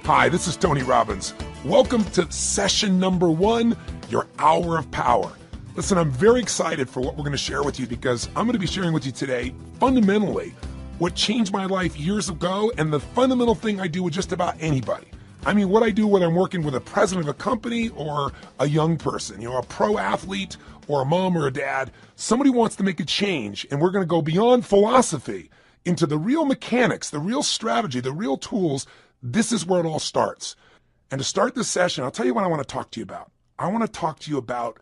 Hi, this is Tony Robbins. Welcome to session number 1, your hour of power. Listen, I'm very excited for what we're going to share with you because I'm going to be sharing with you today, fundamentally, what changed my life years ago and the fundamental thing I do with just about anybody. I mean, what I do when I'm working with a president of a company or a young person, a pro athlete or a mom or a dad. Somebody wants to make a change, and we're going to go beyond philosophy into the real mechanics, the real strategy, the real tools. This is where it all starts. And to start this session, I'll tell you what I want to talk to you about. I want to talk to you about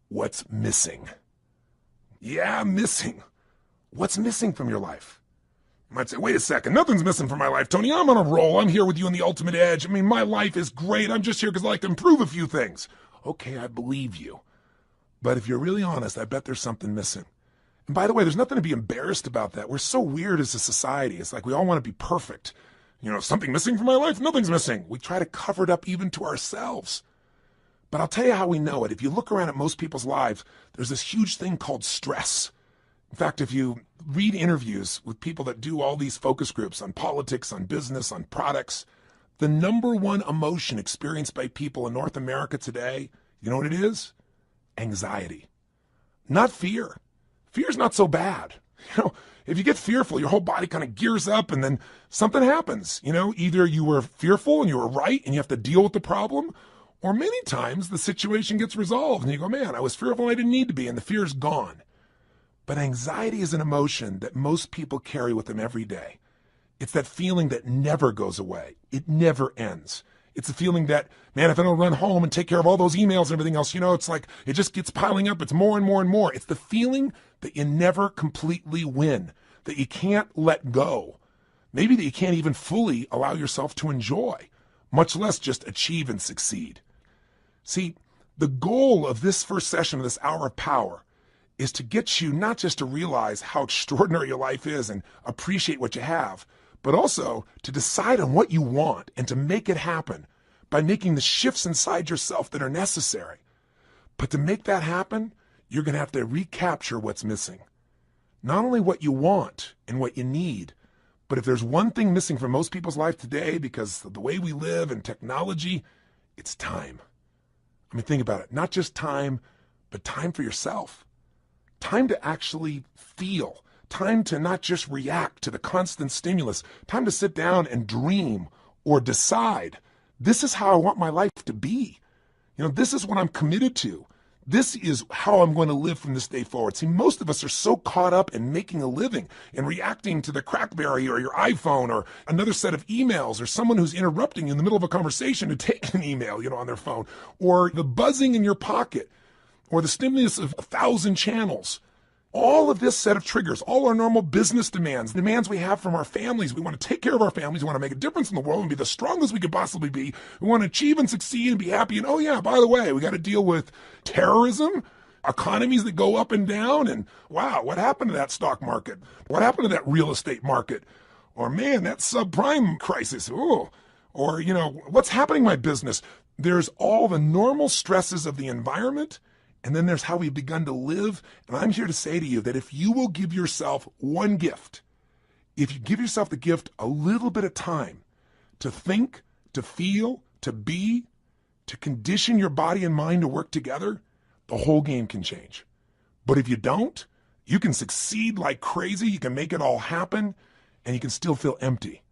what's missing. Yeah, missing. What's missing from your life? You might say, wait a second, nothing's missing from my life, Tony. I'm on a roll. I'm here with you on the ultimate edge. I mean, my life is great. I'm just here because I like to improve a few things. Okay, I believe you. But if you're really honest, I bet there's something missing. And by the way, there's nothing to be embarrassed about that. We're so weird as a society. It's like we all want to be perfect. Something missing from my life? Nothing's missing. We try to cover it up even to ourselves. But I'll tell you how we know it. If you look around at most people's lives, there's this huge thing called stress. In fact, if you read interviews with people that do all these focus groups on politics, on business, on products, the number one emotion experienced by people in North America today, you know what it is? Anxiety. Not fear. Fear's not so bad. If you get fearful, your whole body kind of gears up and then something happens. Either you were fearful and you were right and you have to deal with the problem, or many times the situation gets resolved and you go, man, I was fearful and I didn't need to be, and the fear's gone. But anxiety is an emotion that most people carry with them every day. It's that feeling that never goes away. It never ends. It's a feeling that, man, if I don't run home and take care of all those emails and everything else, it's like it just gets piling up. It's more and more and more. It's the feeling that you never completely win, that you can't let go, maybe that you can't even fully allow yourself to enjoy, much less just achieve and succeed. See, the goal of this first session of this hour of power is to get you not just to realize how extraordinary your life is and appreciate what you have, but also to decide on what you want and to make it happen by making the shifts inside yourself that are necessary. But to make that happen, you're going to have to recapture what's missing. Not only what you want and what you need, but if there's one thing missing from most people's life today because of the way we live and technology, it's time. I mean, think about it. Not just time, but time for yourself. Time to actually feel. Time to not just react to the constant stimulus. Time to sit down and dream or decide, this is how I want my life to be. This is what I'm committed to. This is how I'm going to live from this day forward. See, most of us are so caught up in making a living and reacting to the Crackberry or your iPhone or another set of emails or someone who's interrupting you in the middle of a conversation to take an email, on their phone, or the buzzing in your pocket or the stimulus of 1,000 channels. All of this set of triggers, all our normal business demands we have from our families. We want to take care of our families. We want to make a difference in the world and be the strongest we could possibly be. We want to achieve and succeed and be happy. And oh yeah, by the way, we got to deal with terrorism, economies that go up and down. And wow, what happened to that stock market? What happened to that real estate market? Or man, that subprime crisis. Ooh. Or, what's happening in my business? There's all the normal stresses of the environment. And then there's how we've begun to live. And I'm here to say to you that if you will give yourself one gift, if you give yourself the gift a little bit of time to think, to feel, to be, to condition your body and mind to work together, the whole game can change. But if you don't, you can succeed like crazy. You can make it all happen and you can still feel empty.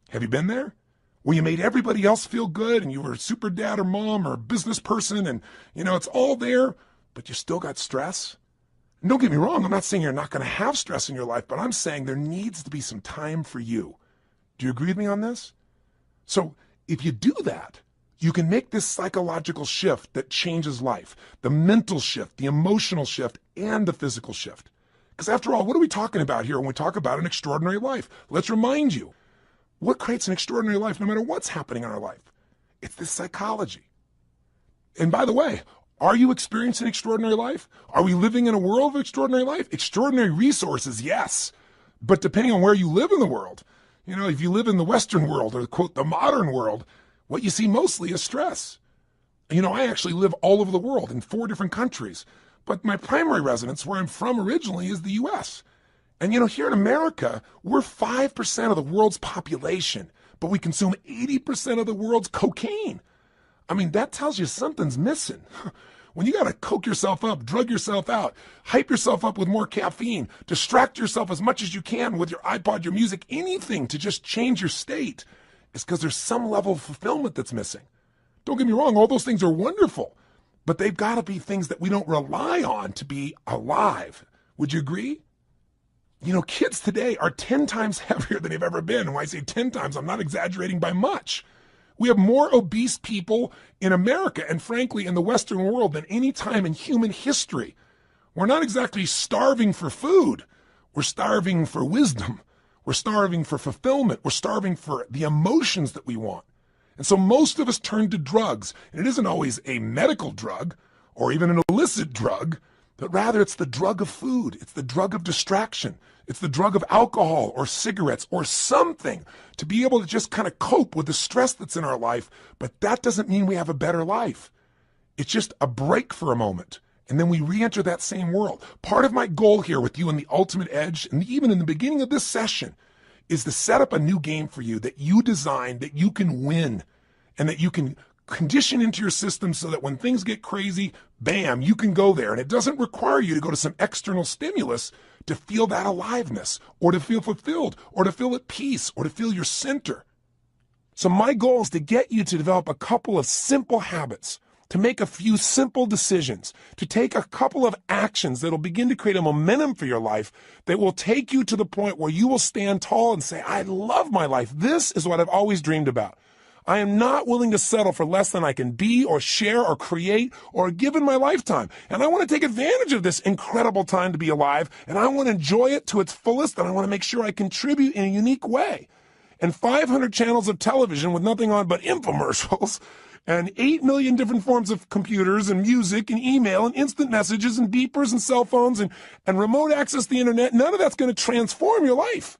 Have you been there? Where you made everybody else feel good and you were a super dad or mom or business person and, it's all there. But you still got stress? And don't get me wrong, I'm not saying you're not going to have stress in your life, but I'm saying there needs to be some time for you. Do you agree with me on this? So if you do that, you can make this psychological shift that changes life, the mental shift, the emotional shift, and the physical shift. Because after all, what are we talking about here when we talk about an extraordinary life? Let's remind you, what creates an extraordinary life no matter what's happening in our life? It's this psychology. And by the way, are you experiencing extraordinary life? Are we living in a world of extraordinary life? Extraordinary resources, yes. But depending on where you live in the world, if you live in the Western world or, quote, the modern world, what you see mostly is stress. I actually live all over the world in 4 different countries. But my primary residence, where I'm from originally, is the U.S. And, here in America, we're 5% of the world's population. but we consume 80% of the world's cocaine. I mean, that tells you something's missing. When you got to coke yourself up, drug yourself out, hype yourself up with more caffeine, distract yourself as much as you can with your iPod, your music, anything to just change your state, it's because there's some level of fulfillment that's missing. Don't get me wrong, all those things are wonderful, but they've got to be things that we don't rely on to be alive. Would you agree? You know, kids today are 10 times heavier than they've ever been. And when I say 10 times, I'm not exaggerating by much. We have more obese people in America and frankly in the Western world than any time in human history. We're not exactly starving for food. We're starving for wisdom. We're starving for fulfillment. We're starving for the emotions that we want. And so most of us turn to drugs. And it isn't always a medical drug or even an illicit drug, but rather it's the drug of food. It's the drug of distraction. It's the drug of alcohol or cigarettes or something to be able to just kind of cope with the stress that's in our life. But that doesn't mean we have a better life. It's just a break for a moment. And then we re-enter that same world. Part of my goal here with you in the Ultimate Edge, and even in the beginning of this session, is to set up a new game for you that you design, that you can win, and that you can condition into your system so that when things get crazy, bam, you can go there. And it doesn't require you to go to some external stimulus to feel that aliveness or to feel fulfilled or to feel at peace or to feel your center. So my goal is to get you to develop a couple of simple habits, to make a few simple decisions, to take a couple of actions that will begin to create a momentum for your life that will take you to the point where you will stand tall and say, I love my life. This is what I've always dreamed about. I am not willing to settle for less than I can be or share or create or give in my lifetime. And I want to take advantage of this incredible time to be alive, and I want to enjoy it to its fullest, and I want to make sure I contribute in a unique way. And 500 channels of television with nothing on but infomercials, and 8 million different forms of computers and music and email and instant messages and beepers and cell phones and remote access to the internet, none of that's going to transform your life.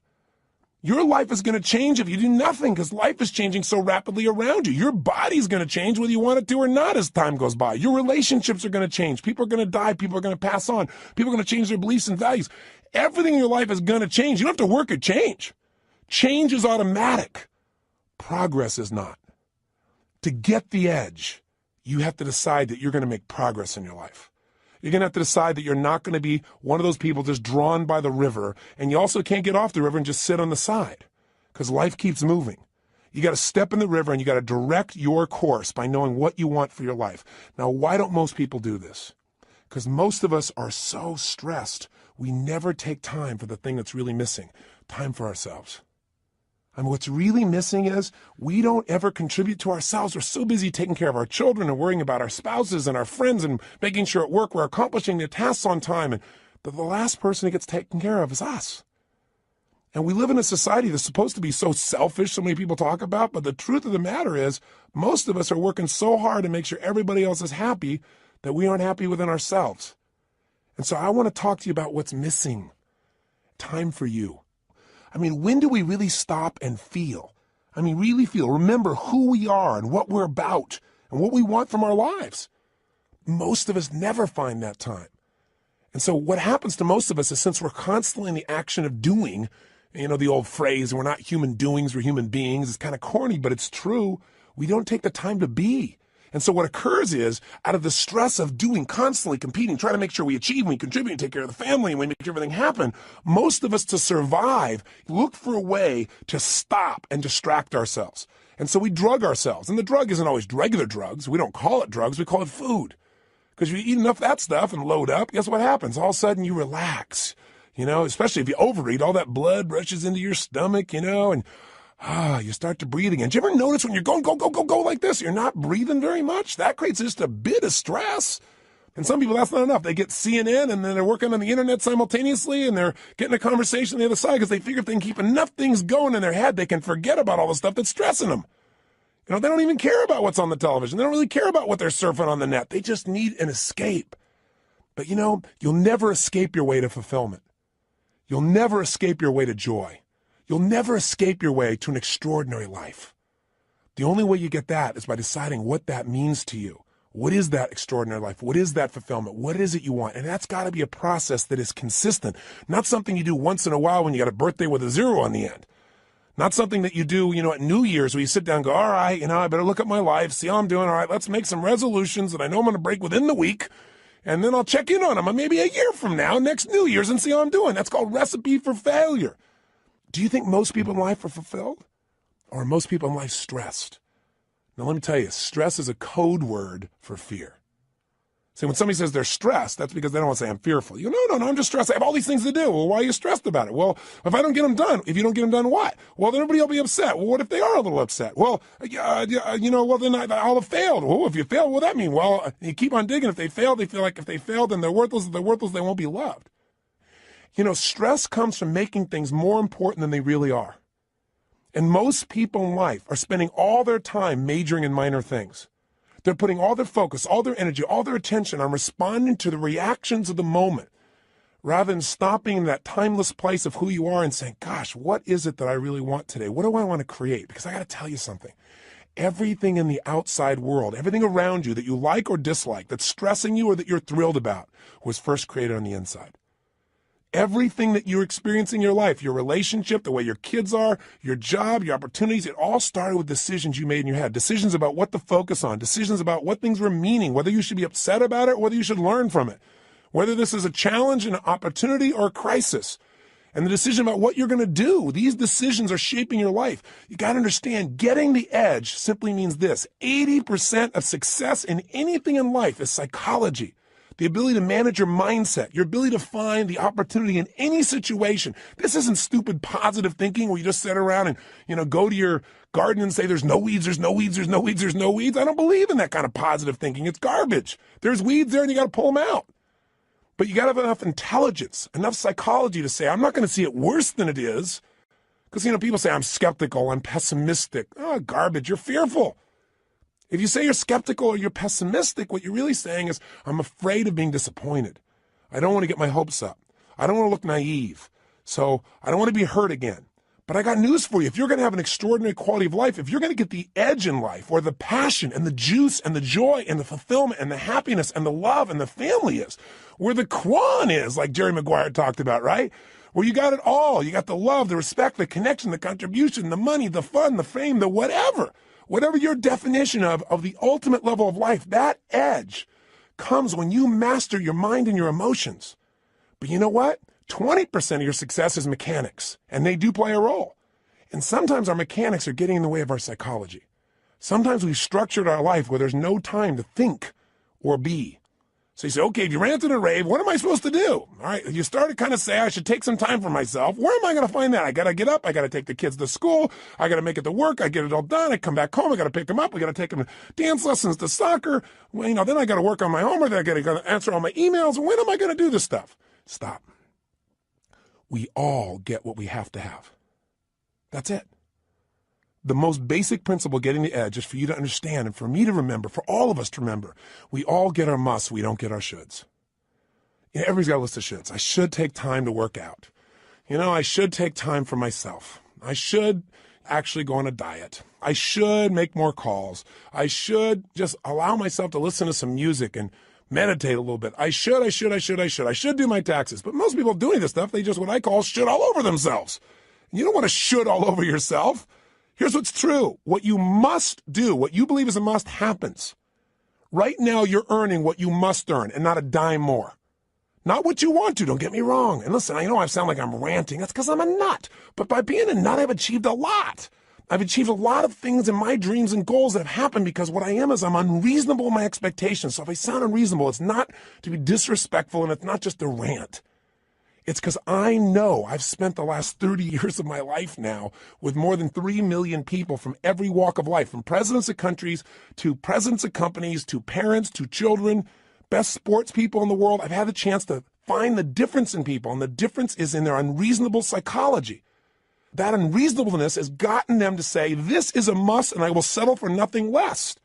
Your life is going to change if you do nothing because life is changing so rapidly around you. Your body's going to change whether you want it to or not as time goes by. Your relationships are going to change. People are going to die. People are going to pass on. People are going to change their beliefs and values. Everything in your life is going to change. You don't have to work at change. Change is automatic. Progress is not. To get the edge, you have to decide that you're going to make progress in your life. You're going to have to decide that you're not going to be one of those people just drawn by the river, and you also can't get off the river and just sit on the side because life keeps moving. You got to step in the river and you got to direct your course by knowing what you want for your life. Now, why don't most people do this? Because most of us are so stressed, we never take time for the thing that's really missing, time for ourselves. I mean, what's really missing is we don't ever contribute to ourselves. We're so busy taking care of our children and worrying about our spouses and our friends and making sure at work we're accomplishing the tasks on time. And the last person who gets taken care of is us. And we live in a society that's supposed to be so selfish, so many people talk about, but the truth of the matter is most of us are working so hard to make sure everybody else is happy that we aren't happy within ourselves. And so I want to talk to you about what's missing. Time for you. I mean, when do we really stop and feel? I mean, really feel, remember who we are and what we're about and what we want from our lives. Most of us never find that time. And so what happens to most of us is since we're constantly in the action of doing, you know, the old phrase, we're not human doings, we're human beings. It's kind of corny, but it's true. We don't take the time to be. And so what occurs is, out of the stress of doing, constantly competing, trying to make sure we achieve, we contribute, and take care of the family, and we make everything happen, most of us to survive look for a way to stop and distract ourselves. And so we drug ourselves. And the drug isn't always regular drugs. We don't call it drugs. We call it food. Because you eat enough of that stuff and load up, guess what happens? All of a sudden you relax. You know, especially if you overeat, all that blood rushes into your stomach, you know, and you start to breathe again. Do you ever notice when you're going, go, go, go, go like this, you're not breathing very much? That creates just a bit of stress. And some people, that's not enough. They get CNN and then they're working on the internet simultaneously and they're getting a conversation on the other side because they figure if they can keep enough things going in their head, they can forget about all the stuff that's stressing them. You know, they don't even care about what's on the television. They don't really care about what they're surfing on the net. They just need an escape. But you know, you'll never escape your way to fulfillment. You'll never escape your way to joy. You'll never escape your way to an extraordinary life. The only way you get that is by deciding what that means to you. What is that extraordinary life? What is that fulfillment? What is it you want? And that's got to be a process that is consistent, not something you do once in a while when you got a birthday with a zero on the end. Not something that you do, at New Year's where you sit down and go, all right, I better look at my life, see how I'm doing. All right, let's make some resolutions that I know I'm going to break within the week. And then I'll check in on them maybe a year from now, next New Year's, and see how I'm doing. That's called recipe for failure. Do you think most people in life are fulfilled? Or are most people in life stressed? Now, let me tell you, stress is a code word for fear. See, when somebody says they're stressed, that's because they don't want to say I'm fearful. You go, no, I'm just stressed. I have all these things to do. Well, why are you stressed about it? Well, if I don't get them done, if you don't get them done, what? Well, then everybody will be upset. Well, what if they are a little upset? Well, well, then I'll have failed. Well, if you fail, what does that mean? Well, you keep on digging. If they fail, they feel like if they failed, then they're worthless. If they're worthless, they won't be loved. Stress comes from making things more important than they really are. And most people in life are spending all their time majoring in minor things. They're putting all their focus, all their energy, all their attention on responding to the reactions of the moment, rather than stopping in that timeless place of who you are and saying, gosh, what is it that I really want today? What do I want to create? Because I got to tell you something. Everything in the outside world, everything around you that you like or dislike, that's stressing you or that you're thrilled about, was first created on the inside. Everything that you're experiencing in your life, your relationship, the way your kids are, your job, your opportunities, it all started with decisions you made in your head. Decisions about what to focus on, decisions about what things were meaning, whether you should be upset about it or whether you should learn from it, whether this is a challenge, an opportunity, or a crisis. And the decision about what you're going to do, these decisions are shaping your life. You got to understand, getting the edge simply means this. 80% of success in anything in life is psychology. The ability to manage your mindset, your ability to find the opportunity in any situation. This isn't stupid positive thinking where you just sit around and, go to your garden and say, there's no weeds, there's no weeds, there's no weeds, there's no weeds. I don't believe in that kind of positive thinking. It's garbage. There's weeds there and you got to pull them out. But you got to have enough intelligence, enough psychology to say, I'm not going to see it worse than it is. Because, people say, I'm skeptical, I'm pessimistic. Oh, garbage, you're fearful. If you say you're skeptical or you're pessimistic, what you're really saying is, I'm afraid of being disappointed. I don't want to get my hopes up. I don't want to look naive. So I don't want to be hurt again. But I got news for you. If you're going to have an extraordinary quality of life, if you're going to get the edge in life, where the passion and the juice and the joy and the fulfillment and the happiness and the love and the family is, where the Quan is, like Jerry Maguire talked about, right? Where you got it all. You got the love, the respect, the connection, the contribution, the money, the fun, the fame, the whatever. Whatever your definition of the ultimate level of life, that edge comes when you master your mind and your emotions. But you know what? 20% of your success is mechanics, and they do play a role. And sometimes our mechanics are getting in the way of our psychology. Sometimes we've structured our life where there's no time to think or be. So you say, okay, if you ranted and raved, what am I supposed to do? All right, you start to kind of say, I should take some time for myself. Where am I going to find that? I got to get up. I got to take the kids to school. I got to make it to work. I get it all done. I come back home. I got to pick them up. I got to take them to dance lessons, to soccer. Well, then I got to work on my homework. Then I got to answer all my emails. When am I going to do this stuff? Stop. We all get what we have to have. That's it. The most basic principle getting the edge is for you to understand and for me to remember, for all of us to remember, we all get our musts, we don't get our shoulds. Everybody's got a list of shoulds. I should take time to work out. I should take time for myself. I should actually go on a diet. I should make more calls. I should just allow myself to listen to some music and meditate a little bit. I should do my taxes. But most people doing this stuff, they just what I call should all over themselves. You don't want to should all over yourself. Here's what's true. What you must do, what you believe is a must, happens. Right now, you're earning what you must earn and not a dime more. Not what you want to, don't get me wrong. And listen, I know I sound like I'm ranting. That's because I'm a nut. But by being a nut, I've achieved a lot. I've achieved a lot of things in my dreams and goals that have happened because what I am is I'm unreasonable in my expectations. So if I sound unreasonable, it's not to be disrespectful and it's not just a rant. It's because I know I've spent the last 30 years of my life now with more than 3 million people from every walk of life, from presidents of countries to presidents of companies to parents to children, best sports people in the world. I've had the chance to find the difference in people, and the difference is in their unreasonable psychology. That unreasonableness has gotten them to say, this is a must and I will settle for nothing less.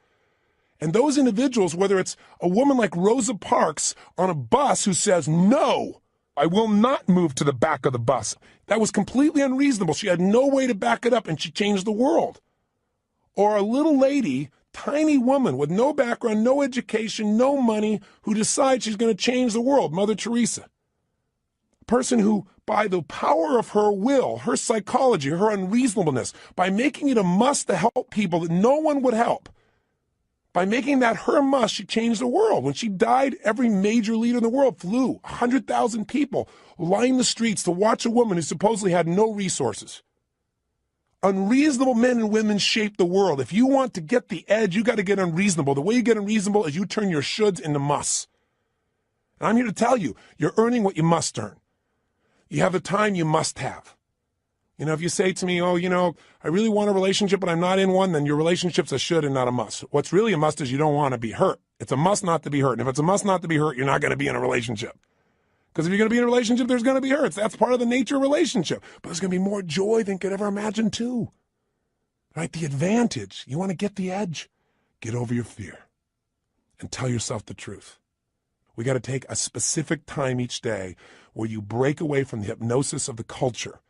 And those individuals, whether it's a woman like Rosa Parks on a bus who says, no, I will not move to the back of the bus. That was completely unreasonable. She had no way to back it up, and she changed the world. Or a little lady, tiny woman with no background, no education, no money, who decides she's going to change the world, Mother Teresa. A person who, by the power of her will, her psychology, her unreasonableness, by making it a must to help people that no one would help. By making that her must, she changed the world. When she died, every major leader in the world flew. 100,000 people lined the streets to watch a woman who supposedly had no resources. Unreasonable men and women shape the world. If you want to get the edge, you got to get unreasonable. The way you get unreasonable is you turn your shoulds into musts. And I'm here to tell you, you're earning what you must earn. You have the time you must have. You know, if you say to me, oh, you know, I really want a relationship, but I'm not in one, then your relationship's a should and not a must. What's really a must is you don't want to be hurt. It's a must not to be hurt. And if it's a must not to be hurt, you're not going to be in a relationship. Because if you're going to be in a relationship, there's going to be hurts. That's part of the nature of a relationship. But there's going to be more joy than you could ever imagine too. Right? The advantage. You want to get the edge? Get over your fear and tell yourself the truth. We got to take a specific time each day where you break away from the hypnosis of the culture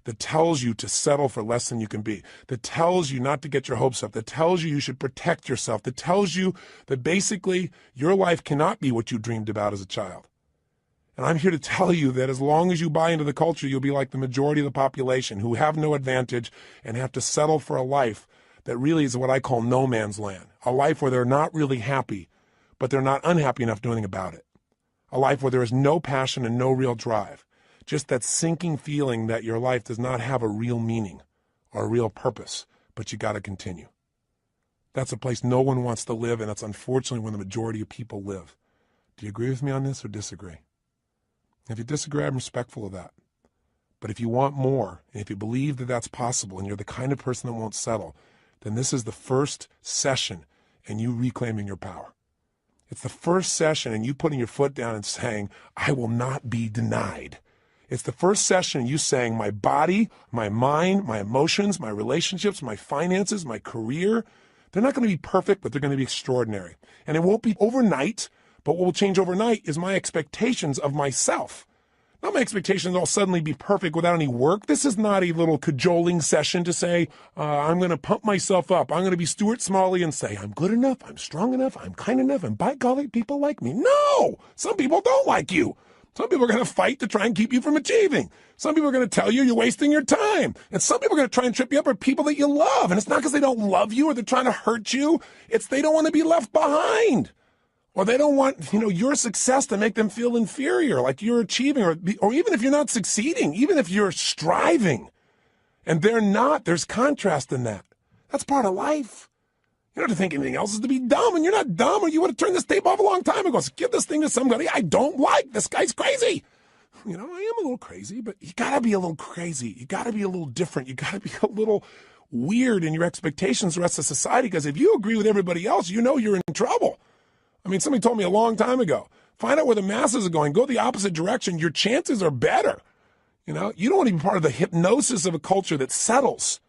that tells you to settle for less than you can be, that tells you not to get your hopes up, that tells you you should protect yourself, that tells you that basically your life cannot be what you dreamed about as a child. And I'm here to tell you that as long as you buy into the culture, you'll be like the majority of the population who have no advantage and have to settle for a life that really is what I call no man's land, a life where they're not really happy, but they're not unhappy enough to do anything about it, a life where there is no passion and no real drive. Just that sinking feeling that your life does not have a real meaning or a real purpose, but you got to continue. That's a place no one wants to live, and that's unfortunately where the majority of people live. Do you agree with me on this or disagree? If you disagree, I'm respectful of that. But if you want more, and if you believe that that's possible, and you're the kind of person that won't settle, then this is the first session in you reclaiming your power. It's the first session in you putting your foot down and saying, I will not be denied. It's the first session in you saying, my body, my mind, my emotions, my relationships, my finances, my career, they're not going to be perfect, but they're going to be extraordinary. And it won't be overnight, but what will change overnight is my expectations of myself. Not my expectations will suddenly be perfect without any work. This is not a little cajoling session to say, I'm going to pump myself up. I'm going to be Stuart Smalley and say, I'm good enough, I'm strong enough, I'm kind enough, and by golly, people like me. No! Some people don't like you. Some people are going to fight to try and keep you from achieving. Some people are going to tell you you're wasting your time. And some people are going to try and trip you up are people that you love. And it's not because they don't love you or they're trying to hurt you. It's they don't want to be left behind. Or they don't want, your success to make them feel inferior, like you're achieving, or even if you're not succeeding, even if you're striving. And they're not. There's contrast in that. That's part of life. You don't have to think anything else is to be dumb, and you're not dumb, or you would have turned this tape off a long time ago. So give this thing to somebody I don't like. This guy's crazy. I am a little crazy, but you got to be a little crazy. You got to be a little different. You got to be a little weird in your expectations of the rest of society, because if you agree with everybody else, you're in trouble. Somebody told me a long time ago, find out where the masses are going. Go the opposite direction. Your chances are better. You don't want to be part of the hypnosis of a culture that settles.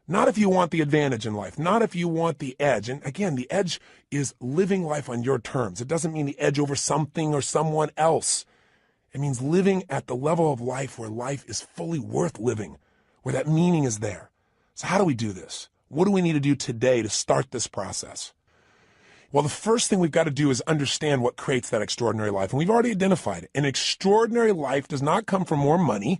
Not if you want the advantage in life, not if you want the edge. And again, the edge is living life on your terms. It doesn't mean the edge over something or someone else. It means living at the level of life where life is fully worth living, where that meaning is there. So how do we do this? What do we need to do today to start this process? Well, the first thing we've got to do is understand what creates that extraordinary life. And we've already identified it. An extraordinary life does not come from more money,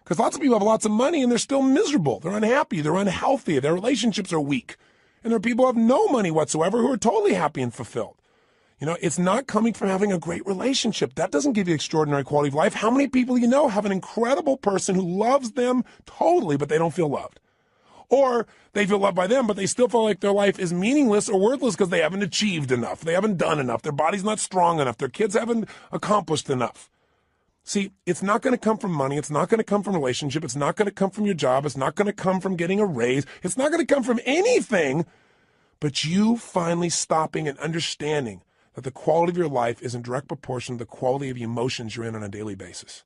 because lots of people have lots of money and they're still miserable. They're unhappy. They're unhealthy. Their relationships are weak. And there are people who have no money whatsoever who are totally happy and fulfilled. It's not coming from having a great relationship. That doesn't give you extraordinary quality of life. How many people have an incredible person who loves them totally, but they don't feel loved? Or they feel loved by them, but they still feel like their life is meaningless or worthless because they haven't achieved enough. They haven't done enough. Their body's not strong enough. Their kids haven't accomplished enough. See, it's not going to come from money. It's not going to come from relationship. It's not going to come from your job. It's not going to come from getting a raise. It's not going to come from anything but you finally stopping and understanding that the quality of your life is in direct proportion to the quality of the emotions you're in on a daily basis.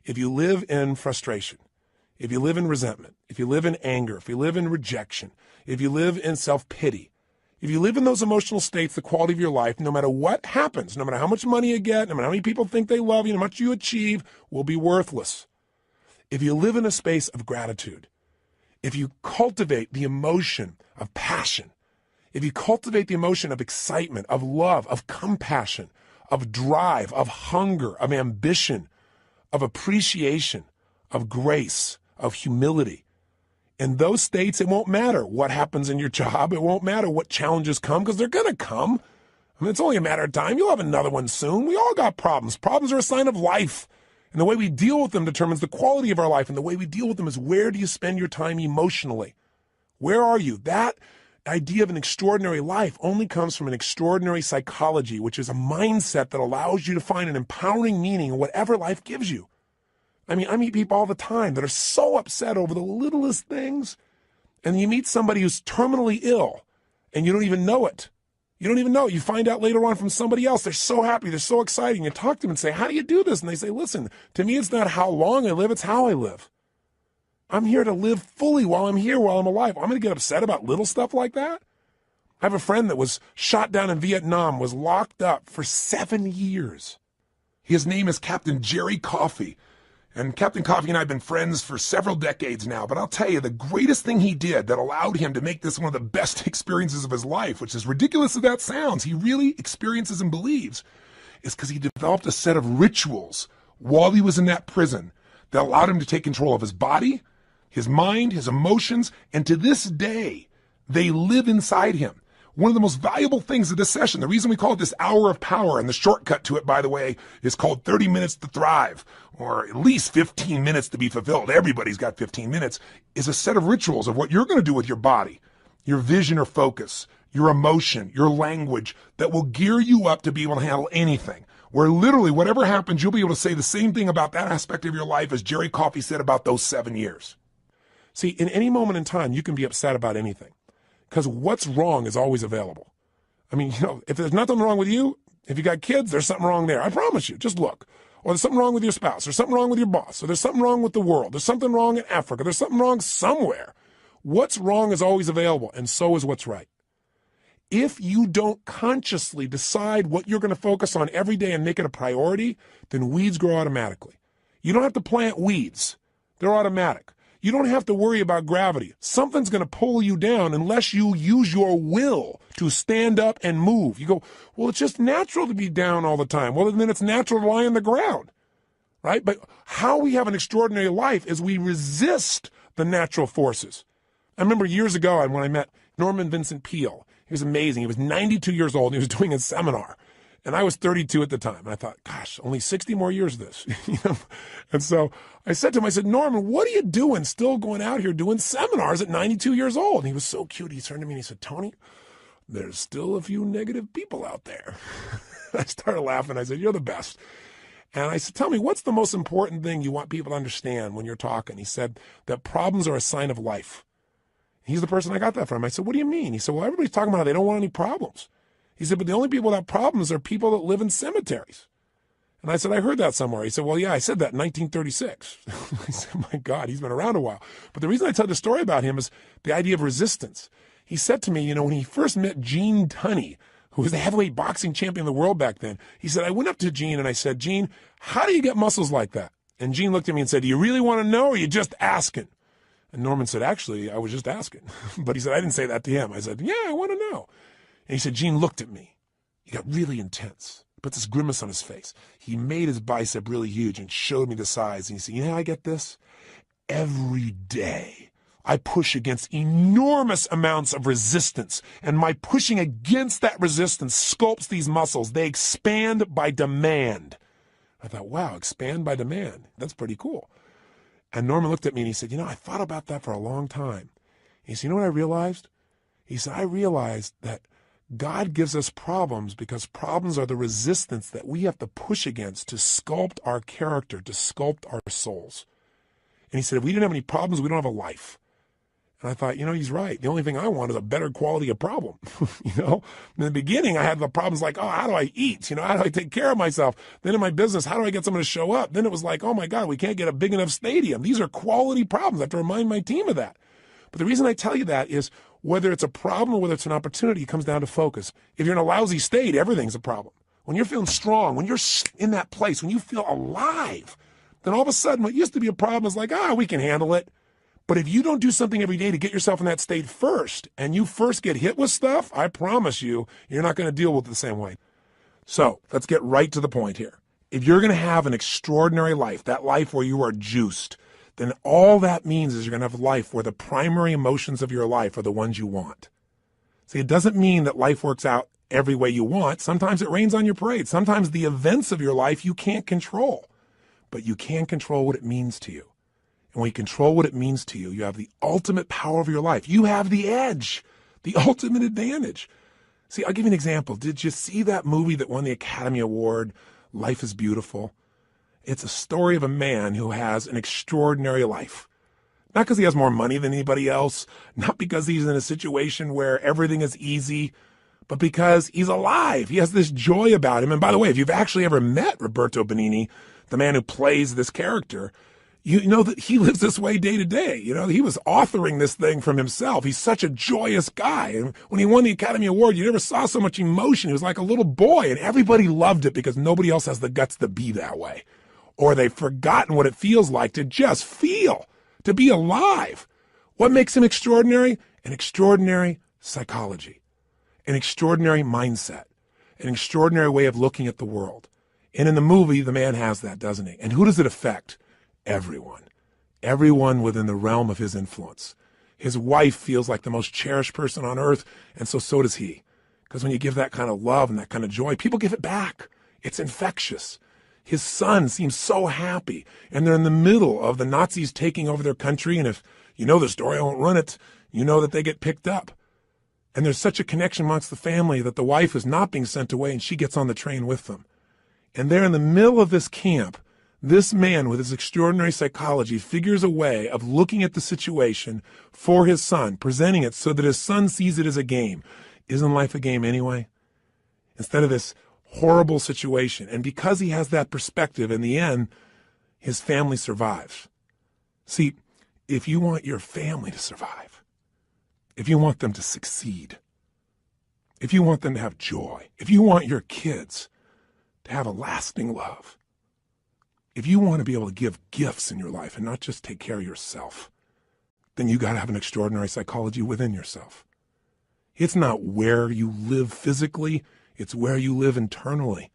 If you live in frustration, if you live in resentment, if you live in anger, if you live in rejection, if you live in self-pity, if you live in those emotional states, the quality of your life, no matter what happens, no matter how much money you get, no matter how many people think they love you, no matter how much you achieve, will be worthless. If you live in a space of gratitude, if you cultivate the emotion of passion, if you cultivate the emotion of excitement, of love, of compassion, of drive, of hunger, of ambition, of appreciation, of grace, of humility. In those states, it won't matter what happens in your job. It won't matter what challenges come, because they're going to come. I mean, it's only a matter of time. You'll have another one soon. We all got problems. Problems are a sign of life. And the way we deal with them determines the quality of our life. And the way we deal with them is, where do you spend your time emotionally? Where are you? That idea of an extraordinary life only comes from an extraordinary psychology, which is a mindset that allows you to find an empowering meaning in whatever life gives you. I mean, I meet people all the time that are so upset over the littlest things. And you meet somebody who's terminally ill and you don't even know it. You don't even know it. You find out later on from somebody else. They're so happy. They're so excited. And you talk to them and say, how do you do this? And they say, listen, to me, it's not how long I live. It's how I live. I'm here to live fully while I'm here, while I'm alive. I'm going to get upset about little stuff like that? I have a friend that was shot down in Vietnam, was locked up for 7 years. His name is Captain Jerry Coffey. And Captain Coffey and I have been friends for several decades now, but I'll tell you, the greatest thing he did that allowed him to make this one of the best experiences of his life, which is ridiculous as that sounds, he really experiences and believes, is because he developed a set of rituals while he was in that prison that allowed him to take control of his body, his mind, his emotions, and to this day, they live inside him. One of the most valuable things of this session, the reason we call it this hour of power, and the shortcut to it, by the way, is called 30 minutes to thrive, or at least 15 minutes to be fulfilled. Everybody's got 15 minutes, is a set of rituals of what you're going to do with your body, your vision or focus, your emotion, your language, that will gear you up to be able to handle anything. Where literally whatever happens, you'll be able to say the same thing about that aspect of your life as Jerry Coffey said about those 7 years. See, in any moment in time, you can be upset about anything. Because what's wrong is always available. I mean, if there's nothing wrong with you, if you got kids, there's something wrong there. I promise you. Just look. Or there's something wrong with your spouse. There's something wrong with your boss. Or there's something wrong with the world. There's something wrong in Africa. There's something wrong somewhere. What's wrong is always available, and so is what's right. If you don't consciously decide what you're going to focus on every day and make it a priority, then weeds grow automatically. You don't have to plant weeds. They're automatic. You don't have to worry about gravity. Something's going to pull you down unless you use your will to stand up and move. You go, well, it's just natural to be down all the time. Well, then it's natural to lie on the ground, right? But how we have an extraordinary life is we resist the natural forces. I remember years ago when I met Norman Vincent Peale. He was amazing. He was 92 years old, and he was doing a seminar. And I was 32 at the time. And I thought, gosh, only 60 more years of this. And so I said to him, I said, Norman, what are you doing still going out here doing seminars at 92 years old? And he was so cute. He turned to me and he said, Tony, there's still a few negative people out there. I started laughing. I said, you're the best. And I said, tell me, what's the most important thing you want people to understand when you're talking? He said that problems are a sign of life. He's the person I got that from. I said, what do you mean? He said, well, everybody's talking about how they don't want any problems. He said, but the only people that have problems are people that live in cemeteries. And I said, I heard that somewhere. He said, well, yeah, I said that in 1936. I said, my God, he's been around a while. But the reason I tell the story about him is the idea of resistance. He said to me, when he first met Gene Tunney, who was the heavyweight boxing champion of the world back then, he said, I went up to Gene and I said, Gene, how do you get muscles like that? And Gene looked at me and said, do you really want to know, or are you just asking? And Norman said, actually, I was just asking. But he said, I didn't say that to him. I said, yeah, I want to know. And he said, Gene looked at me. He got really intense, put this grimace on his face. He made his bicep really huge and showed me the size. And he said, you know how I get this? Every day I push against enormous amounts of resistance. And my pushing against that resistance sculpts these muscles. They expand by demand. I thought, wow, expand by demand. That's pretty cool. And Norman looked at me and he said, I thought about that for a long time. He said, you know what I realized? He said, I realized that God gives us problems because problems are the resistance that we have to push against to sculpt our character, to sculpt our souls. And he said, if we didn't have any problems, we don't have a life. And I thought, he's right. The only thing I want is a better quality of problem. In the beginning, I had the problems like, oh, how do I eat? How do I take care of myself? Then in my business, how do I get someone to show up? Then it was like, oh my God, we can't get a big enough stadium. These are quality problems. I have to remind my team of that. But the reason I tell you that is whether it's a problem or whether it's an opportunity, it comes down to focus. If you're in a lousy state, everything's a problem. When you're feeling strong, when you're in that place, when you feel alive, then all of a sudden what used to be a problem is like, we can handle it. But if you don't do something every day to get yourself in that state first, and you first get hit with stuff, I promise you, you're not going to deal with it the same way. So let's get right to the point here. If you're going to have an extraordinary life, that life where you are juiced, then all that means is you're going to have a life where the primary emotions of your life are the ones you want. See, it doesn't mean that life works out every way you want. Sometimes it rains on your parade. Sometimes the events of your life you can't control, but you can control what it means to you. And when you control what it means to you, you have the ultimate power of your life. You have the edge, the ultimate advantage. See, I'll give you an example. Did you see that movie that won the Academy Award, Life is Beautiful? It's a story of a man who has an extraordinary life. Not because he has more money than anybody else, not because he's in a situation where everything is easy, but because he's alive. He has this joy about him. And by the way, if you've actually ever met Roberto Benigni, the man who plays this character, you know that he lives this way day to day. You know, he was authoring this thing from himself. He's such a joyous guy. And when he won the Academy Award, you never saw so much emotion. He was like a little boy, and everybody loved it because nobody else has the guts to be that way. Or they've forgotten what it feels like to just feel, to be alive. What makes him extraordinary? An extraordinary psychology, an extraordinary mindset, an extraordinary way of looking at the world. And in the movie, the man has that, doesn't he? And who does it affect? Everyone. Everyone within the realm of his influence. His wife feels like the most cherished person on earth, and so does he. Because when you give that kind of love and that kind of joy, people give it back. It's infectious. His son seems so happy, and they're in the middle of the Nazis taking over their country, and if you know the story, I won't run it, you know that they get picked up. And there's such a connection amongst the family that the wife is not being sent away, and she gets on the train with them. And they're in the middle of this camp. This man with his extraordinary psychology figures a way of looking at the situation for his son, presenting it so that his son sees it as a game. Isn't life a game anyway? Instead of this horrible situation. And because he has that perspective, in the end, his family survives. See, if you want your family to survive, if you want them to succeed, if you want them to have joy, if you want your kids to have a lasting love, if you want to be able to give gifts in your life and not just take care of yourself, then you got to have an extraordinary psychology within yourself. It's not where you live physically, it's where you live internally.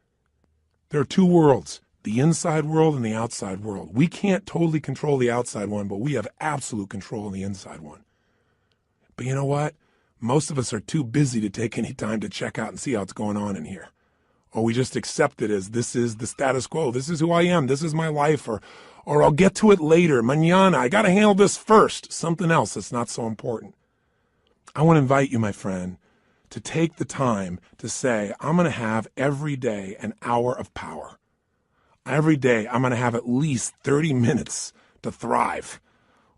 There are two worlds, the inside world and the outside world. We can't totally control the outside one, but we have absolute control of the inside one. But you know what? Most of us are too busy to take any time to check out and see how it's going on in here. Or we just accept it as this is the status quo. This is who I am. This is my life. Or I'll get to it later. Mañana. I got to handle this first. Something else that's not so important. I want to invite you, my friend, to take the time to say, I'm going to have every day an hour of power. Every day I'm going to have at least 30 minutes to thrive.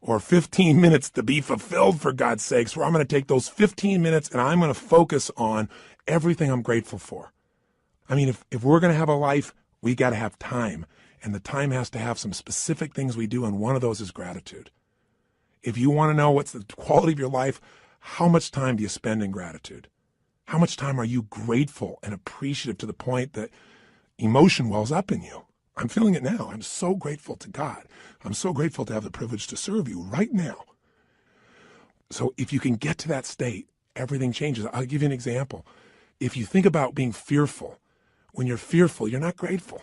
Or 15 minutes to be fulfilled, for God's sakes, where I'm going to take those 15 minutes and I'm going to focus on everything I'm grateful for. I mean, if we're going to have a life, we got to have time. And the time has to have some specific things we do, and one of those is gratitude. If you want to know what's the quality of your life, how much time do you spend in gratitude? How much time are you grateful and appreciative to the point that emotion wells up in you? I'm feeling it now. I'm so grateful to God. I'm so grateful to have the privilege to serve you right now. So if you can get to that state, everything changes. I'll give you an example. If you think about being fearful, when you're fearful, you're not grateful.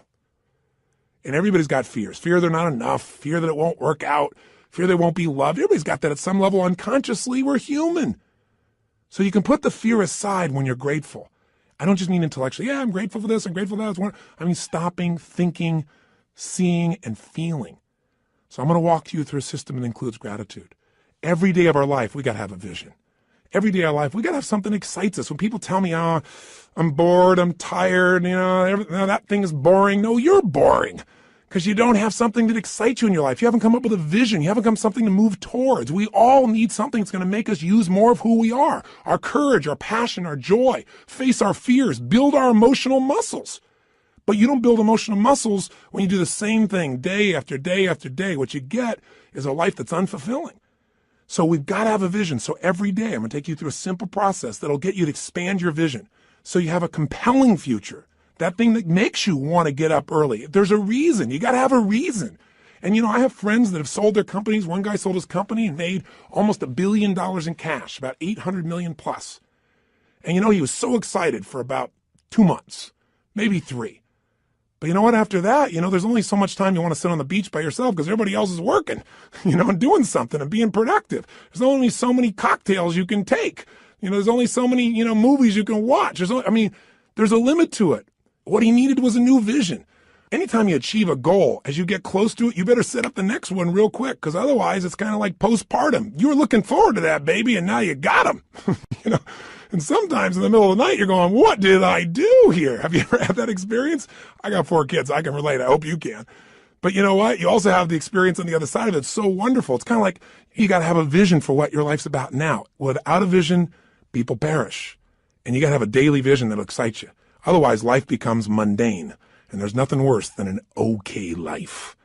And everybody's got fears. Fear they're not enough, fear that it won't work out, fear they won't be loved. Everybody's got that at some level unconsciously. We're human. So you can put the fear aside when you're grateful. I don't just mean intellectually, yeah, I'm grateful for this, I'm grateful for that. I mean stopping, thinking, seeing, and feeling. So I'm going to walk you through a system that includes gratitude. Every day of our life, we got to have a vision. Every day of our life, we got to have something that excites us. When people tell me, oh, I'm bored, I'm tired, that thing is boring. No, you're boring because you don't have something that excites you in your life. You haven't come up with a vision. You haven't come something to move towards. We all need something that's going to make us use more of who we are. Our courage, our passion, our joy, face our fears, build our emotional muscles. But you don't build emotional muscles when you do the same thing day after day after day. What you get is a life that's unfulfilling. So we've got to have a vision. So every day I'm going to take you through a simple process that'll get you to expand your vision so you have a compelling future. That thing that makes you want to get up early. There's a reason. You got to have a reason. And, I have friends that have sold their companies. One guy sold his company and made almost $1 billion in cash, about 800 million plus. And, he was so excited for about 2 months, maybe 3. But you know what? After that, there's only so much time you want to sit on the beach by yourself because everybody else is working, and doing something and being productive. There's only so many cocktails you can take. There's only so many, movies you can watch. There's a limit to it. What he needed was a new vision. Anytime you achieve a goal, as you get close to it, you better set up the next one real quick, because otherwise it's kind of like postpartum. You were looking forward to that baby, and now you got him. And sometimes in the middle of the night, you're going, what did I do here? Have you ever had that experience? I got 4 kids. I can relate. I hope you can. But you know what? You also have the experience on the other side of it. It's so wonderful. It's kind of like you got to have a vision for what your life's about now. Without a vision, people perish. And you got to have a daily vision that'll excite you. Otherwise, life becomes mundane. And there's nothing worse than an okay life.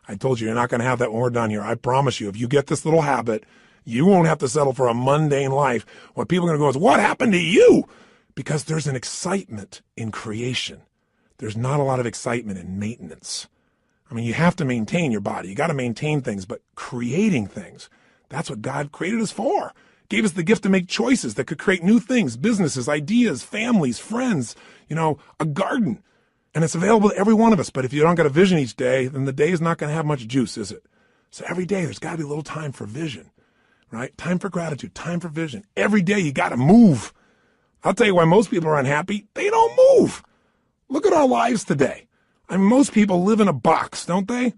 I told you, you're not going to have that when we're done here. I promise you, if you get this little habit, you won't have to settle for a mundane life. What people are going to go is, what happened to you? Because there's an excitement in creation. There's not a lot of excitement in maintenance. You have to maintain your body. You got to maintain things, but creating things, that's what God created us for. Gave us the gift to make choices that could create new things, businesses, ideas, families, friends, a garden. And it's available to every one of us. But if you don't got a vision each day, then the day is not going to have much juice, is it? So every day there's got to be a little time for vision. Right? Time for gratitude, time for vision. Every day you got to move. I'll tell you why most people are unhappy. They don't move. Look at our lives today. Most people live in a box, don't they?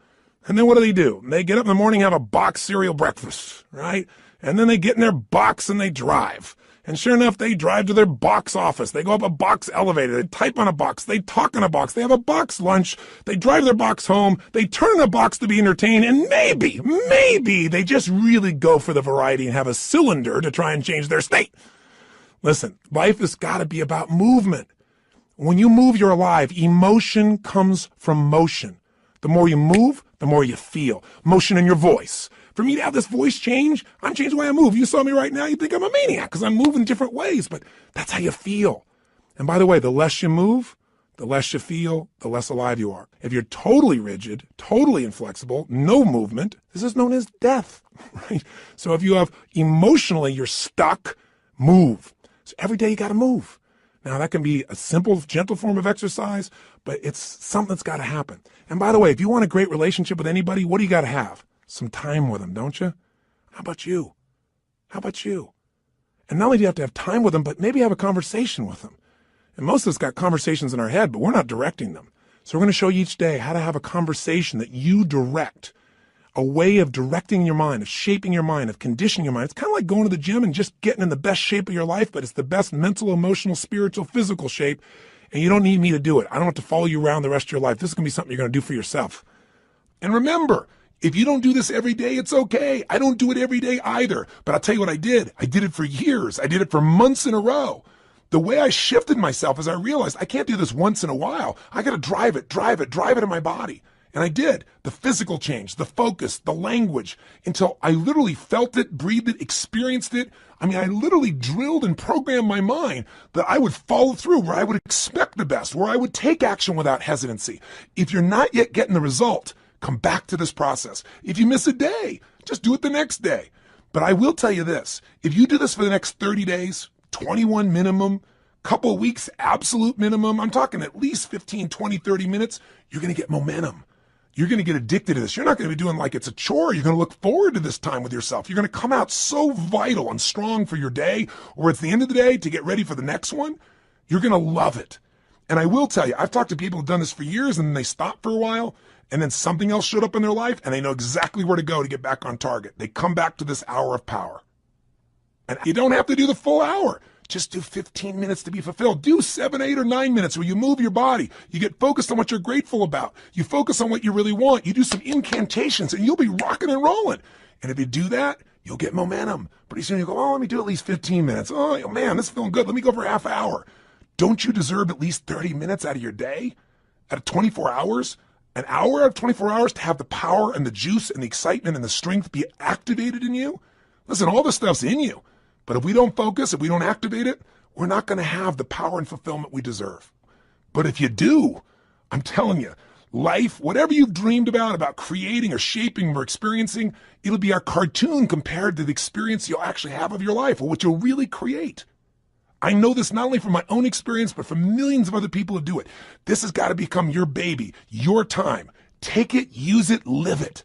And then what do? They get up in the morning, have a box cereal breakfast, right? And then they get in their box and they drive. And sure enough, they drive to their box office. They go up a box elevator. They type on a box. They talk on a box. They have a box lunch. They drive their box home. They turn on a box to be entertained. And maybe they just really go for the variety and have a cylinder to try and change their state. Listen, life has got to be about movement. When you move, you're alive. Emotion comes from motion. The more you move, the more you feel. Motion in your voice. For me to have this voice change, I'm changing the way I move. You saw me right now, you think I'm a maniac because I'm moving different ways, but that's how you feel. And by the way, the less you move, the less you feel, the less alive you are. If you're totally rigid, totally inflexible, no movement, this is known as death, right? So if you have emotionally, you're stuck, move. So every day you got to move. Now that can be a simple, gentle form of exercise, but it's something that's got to happen. And by the way, if you want a great relationship with anybody, what do you got to have? Some time with them, don't you? How about you? And not only do you have to have time with them, but maybe have a conversation with them. And most of us got conversations in our head, but we're not directing them. So we're going to show you each day how to have a conversation that you direct, a way of directing your mind, of shaping your mind, of conditioning your mind. It's kind of like going to the gym and just getting in the best shape of your life, but it's the best mental, emotional, spiritual, physical shape. And you don't need me to do it. I don't have to follow you around the rest of your life. This is going to be something you're going to do for yourself. And remember, if you don't do this every day, it's okay. I don't do it every day either. But I'll tell you what I did. I did it for years. I did it for months in a row. The way I shifted myself is I realized I can't do this once in a while. I got to drive it in my body. And I did. The physical change, the focus, the language, until I literally felt it, breathed it, experienced it. I literally drilled and programmed my mind that I would follow through, where I would expect the best, where I would take action without hesitancy. If you're not yet getting the result, come back to this process. If you miss a day, just do it the next day. But I will tell you this, if you do this for the next 30 days, 21 minimum, couple of weeks, absolute minimum, I'm talking at least 15, 20, 30 minutes, you're going to get momentum. You're going to get addicted to this. You're not going to be doing like it's a chore. You're going to look forward to this time with yourself. You're going to come out so vital and strong for your day, or it's the end of the day to get ready for the next one. You're going to love it. And I will tell you, I've talked to people who've done this for years and then they stopped for a while. And then something else showed up in their life, and they know exactly where to go to get back on target. They come back to this hour of power. And you don't have to do the full hour. Just do 15 minutes to be fulfilled. Do 7, 8, or 9 minutes where you move your body. You get focused on what you're grateful about. You focus on what you really want. You do some incantations, and you'll be rocking and rolling. And if you do that, you'll get momentum. Pretty soon you go, oh, let me do at least 15 minutes. Oh, man, this is feeling good. Let me go for a half hour. Don't you deserve at least 30 minutes out of your day? Out of 24 hours? An hour out of 24 hours to have the power and the juice and the excitement and the strength be activated in you? Listen, all this stuff's in you. But if we don't focus, if we don't activate it, we're not going to have the power and fulfillment we deserve. But if you do, I'm telling you, life, whatever you've dreamed about creating or shaping or experiencing, it'll be a cartoon compared to the experience you'll actually have of your life or what you'll really create. I know this not only from my own experience, but from millions of other people who do it. This has got to become your baby, your time. Take it, use it, live it.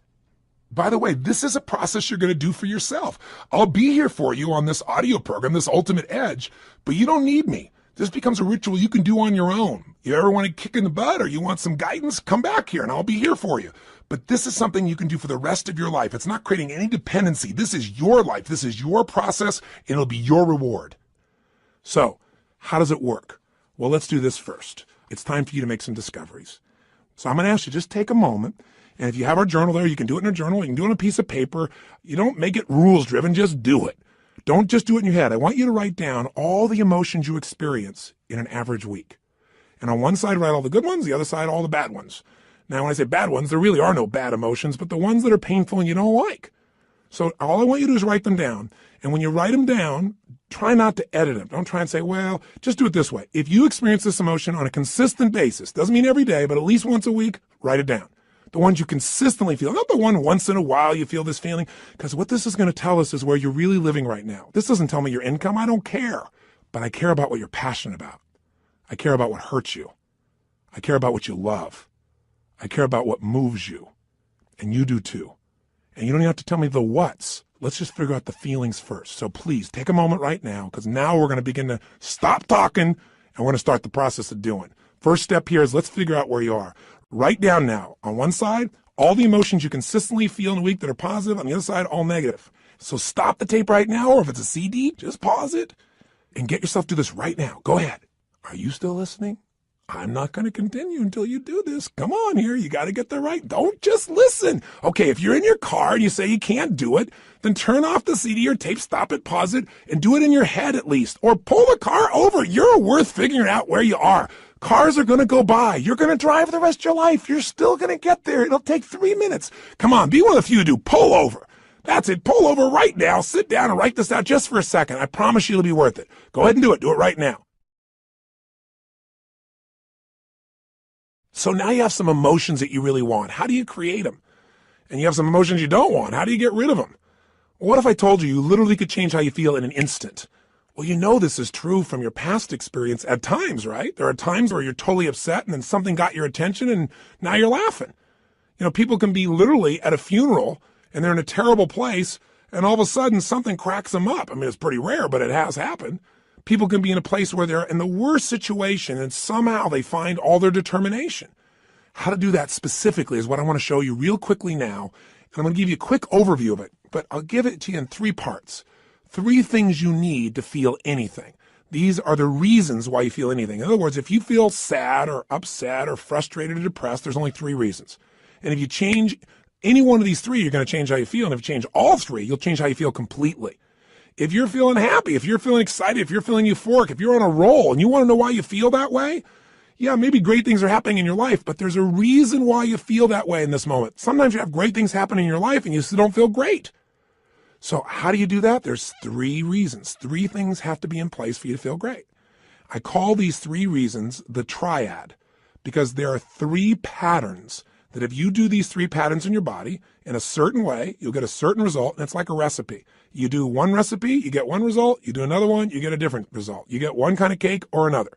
By the way, this is a process you're going to do for yourself. I'll be here for you on this audio program, this Ultimate Edge, but you don't need me. This becomes a ritual you can do on your own. You ever want to kick in the butt or you want some guidance? Come back here and I'll be here for you. But this is something you can do for the rest of your life. It's not creating any dependency. This is your life. This is your process, and it'll be your reward. So, how does it work? Well, let's do this first. It's time for you to make some discoveries. So I'm going to ask you, just take a moment. And if you have our journal there, you can do it in a journal. You can do it on a piece of paper. You don't make it rules-driven. Just do it. Don't just do it in your head. I want you to write down all the emotions you experience in an average week. And on one side, write all the good ones. The other side, all the bad ones. Now, when I say bad ones, there really are no bad emotions, but the ones that are painful and you don't like. So all I want you to do is write them down. And when you write them down, try not to edit them. Don't try and say, well, just do it this way. If you experience this emotion on a consistent basis, doesn't mean every day, but at least once a week, write it down. The ones you consistently feel, not the one once in a while you feel this feeling, because what this is going to tell us is where you're really living right now. This doesn't tell me your income. I don't care. But I care about what you're passionate about. I care about what hurts you. I care about what you love. I care about what moves you. And you do too. And you don't even have to tell me the what's. Let's just figure out the feelings first. So please take a moment right now, because now we're going to begin to stop talking and we're going to start the process of doing. First step here is let's figure out where you are. Write down now, on one side, all the emotions you consistently feel in a week that are positive. On the other side, all negative. So stop the tape right now, or if it's a CD, just pause it and get yourself to this right now. Go ahead. Are you still listening? I'm not going to continue until you do this. Come on here. You got to get there right. Don't just listen. Okay, if you're in your car and you say you can't do it, then turn off the CD or tape, stop it, pause it, and do it in your head at least. Or pull the car over. You're worth figuring out where you are. Cars are going to go by. You're going to drive the rest of your life. You're still going to get there. It'll take 3 minutes. Come on, be one of the few who do. Pull over. That's it. Pull over right now. Sit down and write this out just for a second. I promise you it'll be worth it. Go ahead and do it. Do it right now. So now you have some emotions that you really want. How do you create them? And you have some emotions you don't want. How do you get rid of them? What if I told you you literally could change how you feel in an instant? Well, you know this is true from your past experience at times, right? There are times where you're totally upset and then something got your attention and now you're laughing. You know, people can be literally at a funeral and they're in a terrible place and all of a sudden something cracks them up. I mean, it's pretty rare, but it has happened. People can be in a place where they're in the worst situation and somehow they find all their determination. How to do that specifically is what I want to show you real quickly now. And I'm going to give you a quick overview of it, but I'll give it to you in 3 parts. 3 things you need to feel anything. These are the reasons why you feel anything. In other words, if you feel sad or upset or frustrated or depressed, there's only 3 reasons. And if you change any one of these 3, you're going to change how you feel. And if you change all 3, you'll change how you feel completely. If you're feeling happy, if you're feeling excited, if you're feeling euphoric, if you're on a roll and you want to know why you feel that way, yeah, maybe great things are happening in your life, but there's a reason why you feel that way in this moment. Sometimes you have great things happen in your life and you still don't feel great. So how do you do that? There's 3 reasons. 3 things have to be in place for you to feel great. I call these 3 reasons the triad because there are 3 patterns that if you do these 3 patterns in your body in a certain way, you'll get a certain result, and it's like a recipe. You do one recipe, you get one result. You do another one, you get a different result. You get one kind of cake or another.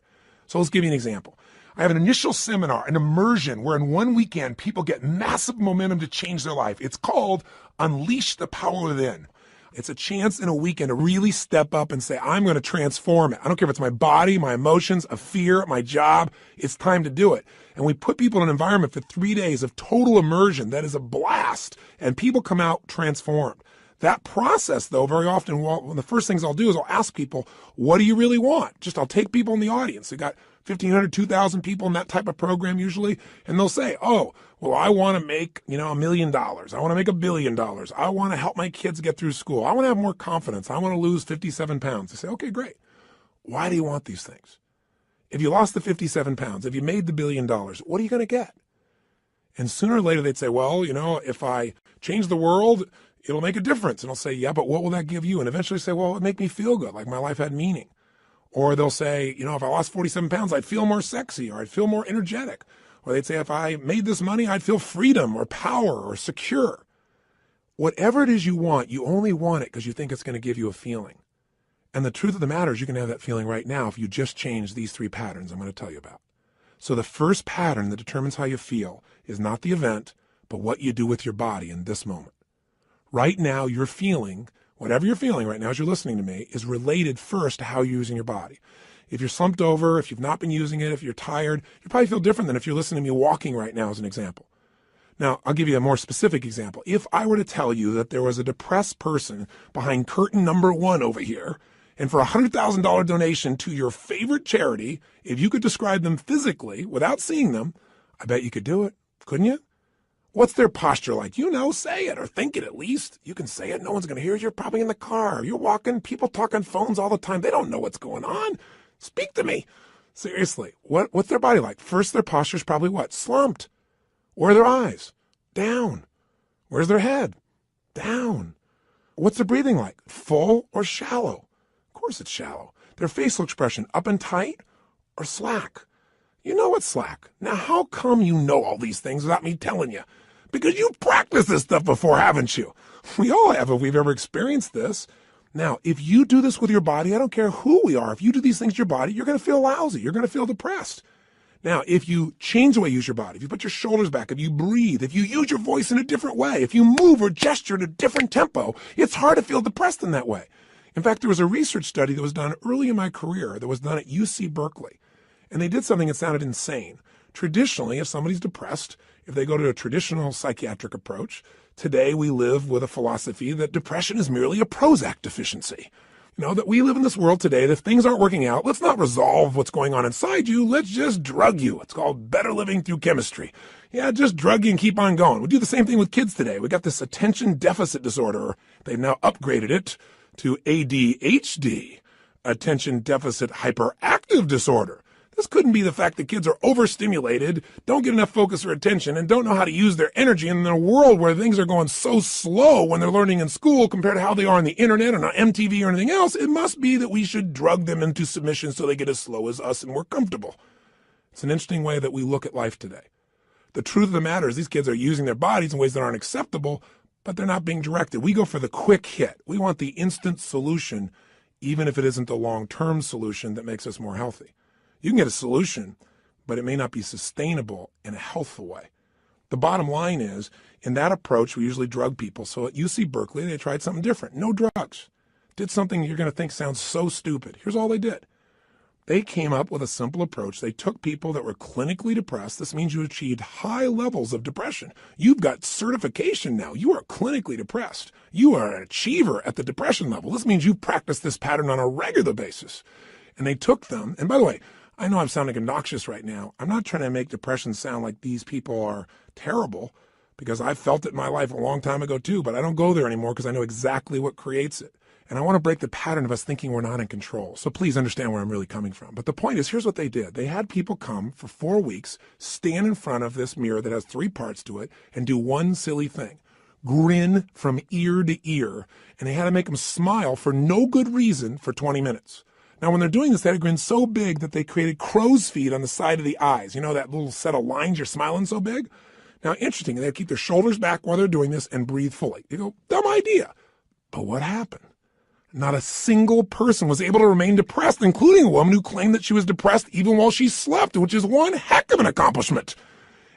So let's give you an example. I have an initial seminar, an immersion, where in one weekend, people get massive momentum to change their life. It's called Unleash the Power Within. It's a chance in a weekend to really step up and say, I'm going to transform it. I don't care if it's my body, my emotions, a fear, my job. It's time to do it. And we put people in an environment for 3 days of total immersion. That is a blast. And people come out transformed. That process, though, very often, one of the first things I'll do is I'll ask people, what do you really want? I'll take people in the audience. We got 1,500, 2,000 people in that type of program usually. And they'll say, oh, well, I want to make, $1 million. I want to make $1 billion. I want to help my kids get through school. I want to have more confidence. I want to lose 57 pounds. They say, okay, great. Why do you want these things? If you lost the 57 pounds, if you made the $1 billion, what are you going to get? And sooner or later they'd say, well, if I change the world, it'll make a difference. And I'll say, yeah, but what will that give you? And eventually say, well, it'll make me feel good, like my life had meaning. Or they'll say, if I lost 47 pounds, I'd feel more sexy or I'd feel more energetic. Or they'd say, if I made this money, I'd feel freedom or power or secure. Whatever it is you want, you only want it because you think it's going to give you a feeling. And the truth of the matter is you can have that feeling right now if you just change these 3 patterns I'm going to tell you about. So the first pattern that determines how you feel is not the event, but what you do with your body in this moment. Right now, you're feeling, whatever you're feeling right now as you're listening to me, is related first to how you're using your body. If you're slumped over, if you've not been using it, if you're tired, you probably feel different than if you're listening to me walking right now as an example. Now, I'll give you a more specific example. If I were to tell you that there was a depressed person behind curtain number 1 over here, and for a $100,000 donation to your favorite charity, if you could describe them physically without seeing them, I bet you could do it, couldn't you? What's their posture like? Say it or think it at least. You can say it. No one's going to hear it. You're probably in the car. You're walking. People talk on phones all the time. They don't know what's going on. Speak to me. Seriously, what's their body like? First, their posture's probably what? Slumped. Where are their eyes? Down. Where's their head? Down. What's their breathing like? Full or shallow? Of course it's shallow. Their facial expression, up and tight or slack? You know it's slack. Now, how come you know all these things without me telling you? Because you've practiced this stuff before, haven't you? We all have if we've ever experienced this. Now, if you do this with your body, I don't care who we are. If you do these things to your body, you're going to feel lousy. You're going to feel depressed. Now, if you change the way you use your body, if you put your shoulders back, if you breathe, if you use your voice in a different way, if you move or gesture at a different tempo, it's hard to feel depressed in that way. In fact, there was a research study that was done early in my career that was done at UC Berkeley. And they did something that sounded insane. Traditionally, if somebody's depressed, if they go to a traditional psychiatric approach, today we live with a philosophy that depression is merely a Prozac deficiency. That we live in this world today that if things aren't working out, let's not resolve what's going on inside you. Let's just drug you. It's called better living through chemistry. Yeah, just drug you and keep on going. We do the same thing with kids today. We got this attention deficit disorder. They've now upgraded it to ADHD, attention deficit hyperactive disorder. This couldn't be the fact that kids are overstimulated, don't get enough focus or attention, and don't know how to use their energy in a world where things are going so slow when they're learning in school compared to how they are on the internet or on MTV or anything else. It must be that we should drug them into submission so they get as slow as us and we're comfortable. It's an interesting way that we look at life today. The truth of the matter is these kids are using their bodies in ways that aren't acceptable, but they're not being directed. We go for the quick hit. We want the instant solution, even if it isn't the long-term solution that makes us more healthy. You can get a solution, but it may not be sustainable in a healthful way. The bottom line is, in that approach, we usually drug people. So at UC Berkeley, they tried something different. No drugs. Did something you're going to think sounds so stupid. Here's all they did. They came up with a simple approach. They took people that were clinically depressed. This means you achieved high levels of depression. You've got certification now. You are clinically depressed. You are an achiever at the depression level. This means you've practiced this pattern on a regular basis. And they took them, and by the way, I know I'm sounding obnoxious right now. I'm not trying to make depression sound like these people are terrible, because I felt it in my life a long time ago too, but I don't go there anymore because I know exactly what creates it. And I want to break the pattern of us thinking we're not in control. So please understand where I'm really coming from. But the point is, here's what they did. They had people come for 4 weeks, stand in front of this mirror that has 3 parts to it, and do one silly thing. Grin from ear to ear. And they had to make them smile for no good reason for 20 minutes. Now, when they're doing this, they had a grin so big that they created crow's feet on the side of the eyes. You know, that little set of lines you're smiling so big? Now, interesting, they keep their shoulders back while they're doing this and breathe fully. You go, dumb idea. But what happened? Not a single person was able to remain depressed, including a woman who claimed that she was depressed even while she slept, which is one heck of an accomplishment.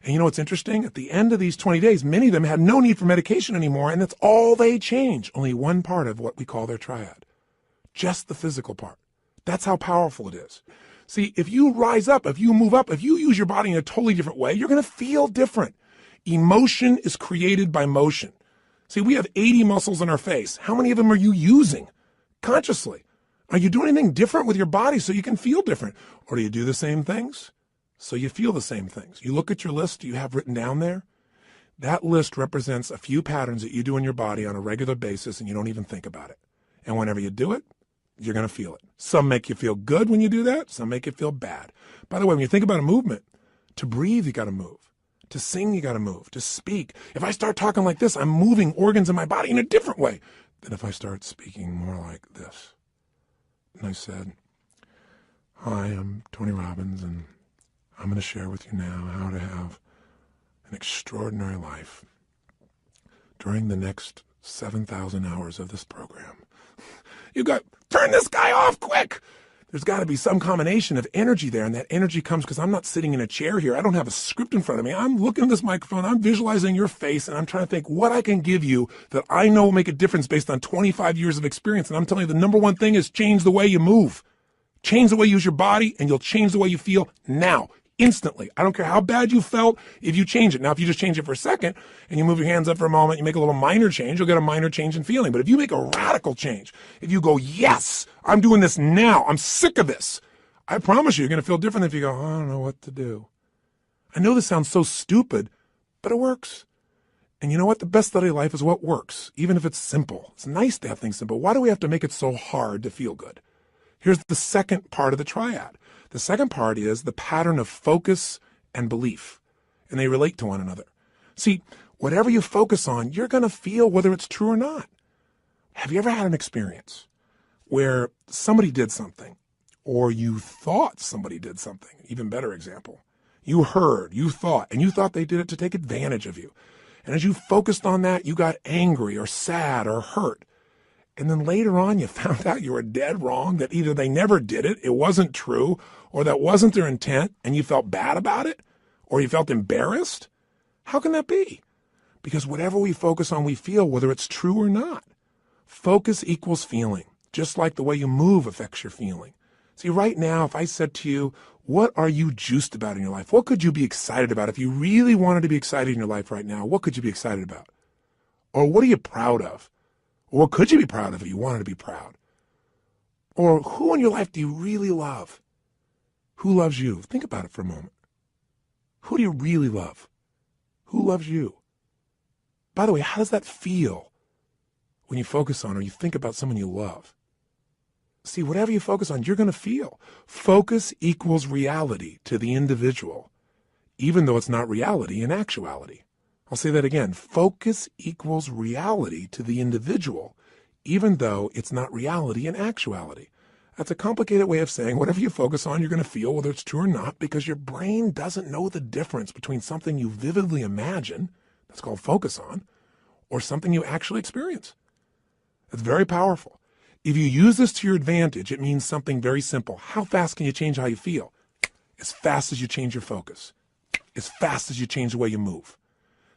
And you know what's interesting? At the end of these 20 days, many of them had no need for medication anymore, and that's all they changed. Only one part of what we call their triad. Just the physical part. That's how powerful it is. See, if you rise up, if you move up, if you use your body in a totally different way, you're going to feel different. Emotion is created by motion. See, we have 80 muscles in our face. How many of them are you using consciously? Are you doing anything different with your body so you can feel different? Or do you do the same things so you feel the same things? You look at your list you have written down there. That list represents a few patterns that you do in your body on a regular basis and you don't even think about it. And whenever you do it, you're going to feel it. Some make you feel good when you do that. Some make you feel bad. By the way, when you think about a movement, to breathe, you got to move. To sing, you got to move. To speak. If I start talking like this, I'm moving organs in my body in a different way than if I start speaking more like this. And I said, hi, I'm Tony Robbins, and I'm going to share with you now how to have an extraordinary life during the next 7,000 hours of this program. You go, turn this guy off quick. There's got to be some combination of energy there, and that energy comes because I'm not sitting in a chair here. I don't have a script in front of me. I'm looking at this microphone. I'm visualizing your face, and I'm trying to think what I can give you that I know will make a difference based on 25 years of experience. And I'm telling you, the number one thing is change the way you move. Change the way you use your body, and you'll change the way you feel now. Instantly. I don't care how bad you felt if you change it. Now, if you just change it for a second and you move your hands up for a moment, you make a little minor change, you'll get a minor change in feeling. But if you make a radical change, if you go, yes, I'm doing this now, I'm sick of this, I promise you're going to feel different if you go, I don't know what to do. I know this sounds so stupid, but it works. And you know what? The best study of life is what works, even if it's simple. It's nice to have things simple. Why do we have to make it so hard to feel good? Here's the second part of the triad. The second part is the pattern of focus and belief, and they relate to one another. See, whatever you focus on, you're going to feel whether it's true or not. Have you ever had an experience where somebody did something, or you thought somebody did something? Even better example. You heard, you thought, and you thought they did it to take advantage of you. And as you focused on that, you got angry or sad or hurt. And then later on, you found out you were dead wrong, that either they never did it, it wasn't true, or that wasn't their intent, and you felt bad about it, or you felt embarrassed. How can that be? Because whatever we focus on, we feel, whether it's true or not. Focus equals feeling, just like the way you move affects your feeling. See, right now, if I said to you, what are you juiced about in your life? What could you be excited about? If you really wanted to be excited in your life right now, what could you be excited about? Or what are you proud of? Or what could you be proud of if you wanted to be proud? Or who in your life do you really love? Who loves you? Think about it for a moment. Who do you really love? Who loves you? By the way, how does that feel when you focus on or you think about someone you love? See, whatever you focus on, you're going to feel. Focus equals reality to the individual, even though it's not reality in actuality. I'll say that again. Focus equals reality to the individual, even though it's not reality in actuality. That's a complicated way of saying whatever you focus on, you're going to feel, whether it's true or not, because your brain doesn't know the difference between something you vividly imagine, that's called focus on, or something you actually experience. It's very powerful. If you use this to your advantage, it means something very simple. How fast can you change how you feel? As fast as you change your focus. As fast as you change the way you move.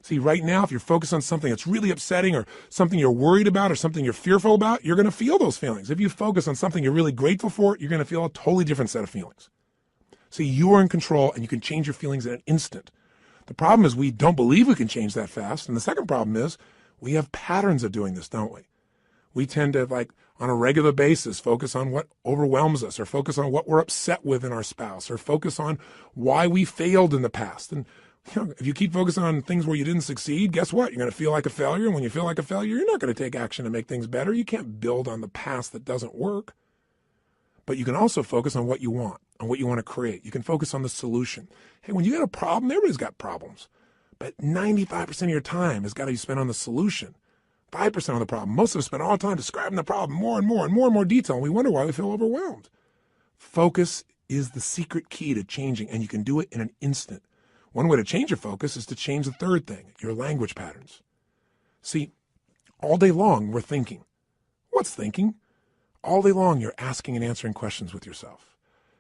See, right now, if you're focused on something that's really upsetting or something you're worried about or something you're fearful about, you're going to feel those feelings. If you focus on something you're really grateful for, you're going to feel a totally different set of feelings. See, you are in control and you can change your feelings in an instant. The problem is we don't believe we can change that fast. And the second problem is we have patterns of doing this, don't we? We tend to, on a regular basis, focus on what overwhelms us or focus on what we're upset with in our spouse or focus on why we failed in the past. And if you keep focusing on things where you didn't succeed, guess what? You're going to feel like a failure. And when you feel like a failure, you're not going to take action to make things better. You can't build on the past that doesn't work. But you can also focus on what you want, on what you want to create. You can focus on the solution. Hey, when you got a problem, everybody's got problems. But 95% of your time has got to be spent on the solution. 5% of the problem. Most of us spend all the time describing the problem more and more and more and more detail. And we wonder why we feel overwhelmed. Focus is the secret key to changing, and you can do it in an instant. One way to change your focus is to change the third thing, your language patterns. See, all day long, we're thinking. What's thinking? All day long, you're asking and answering questions with yourself.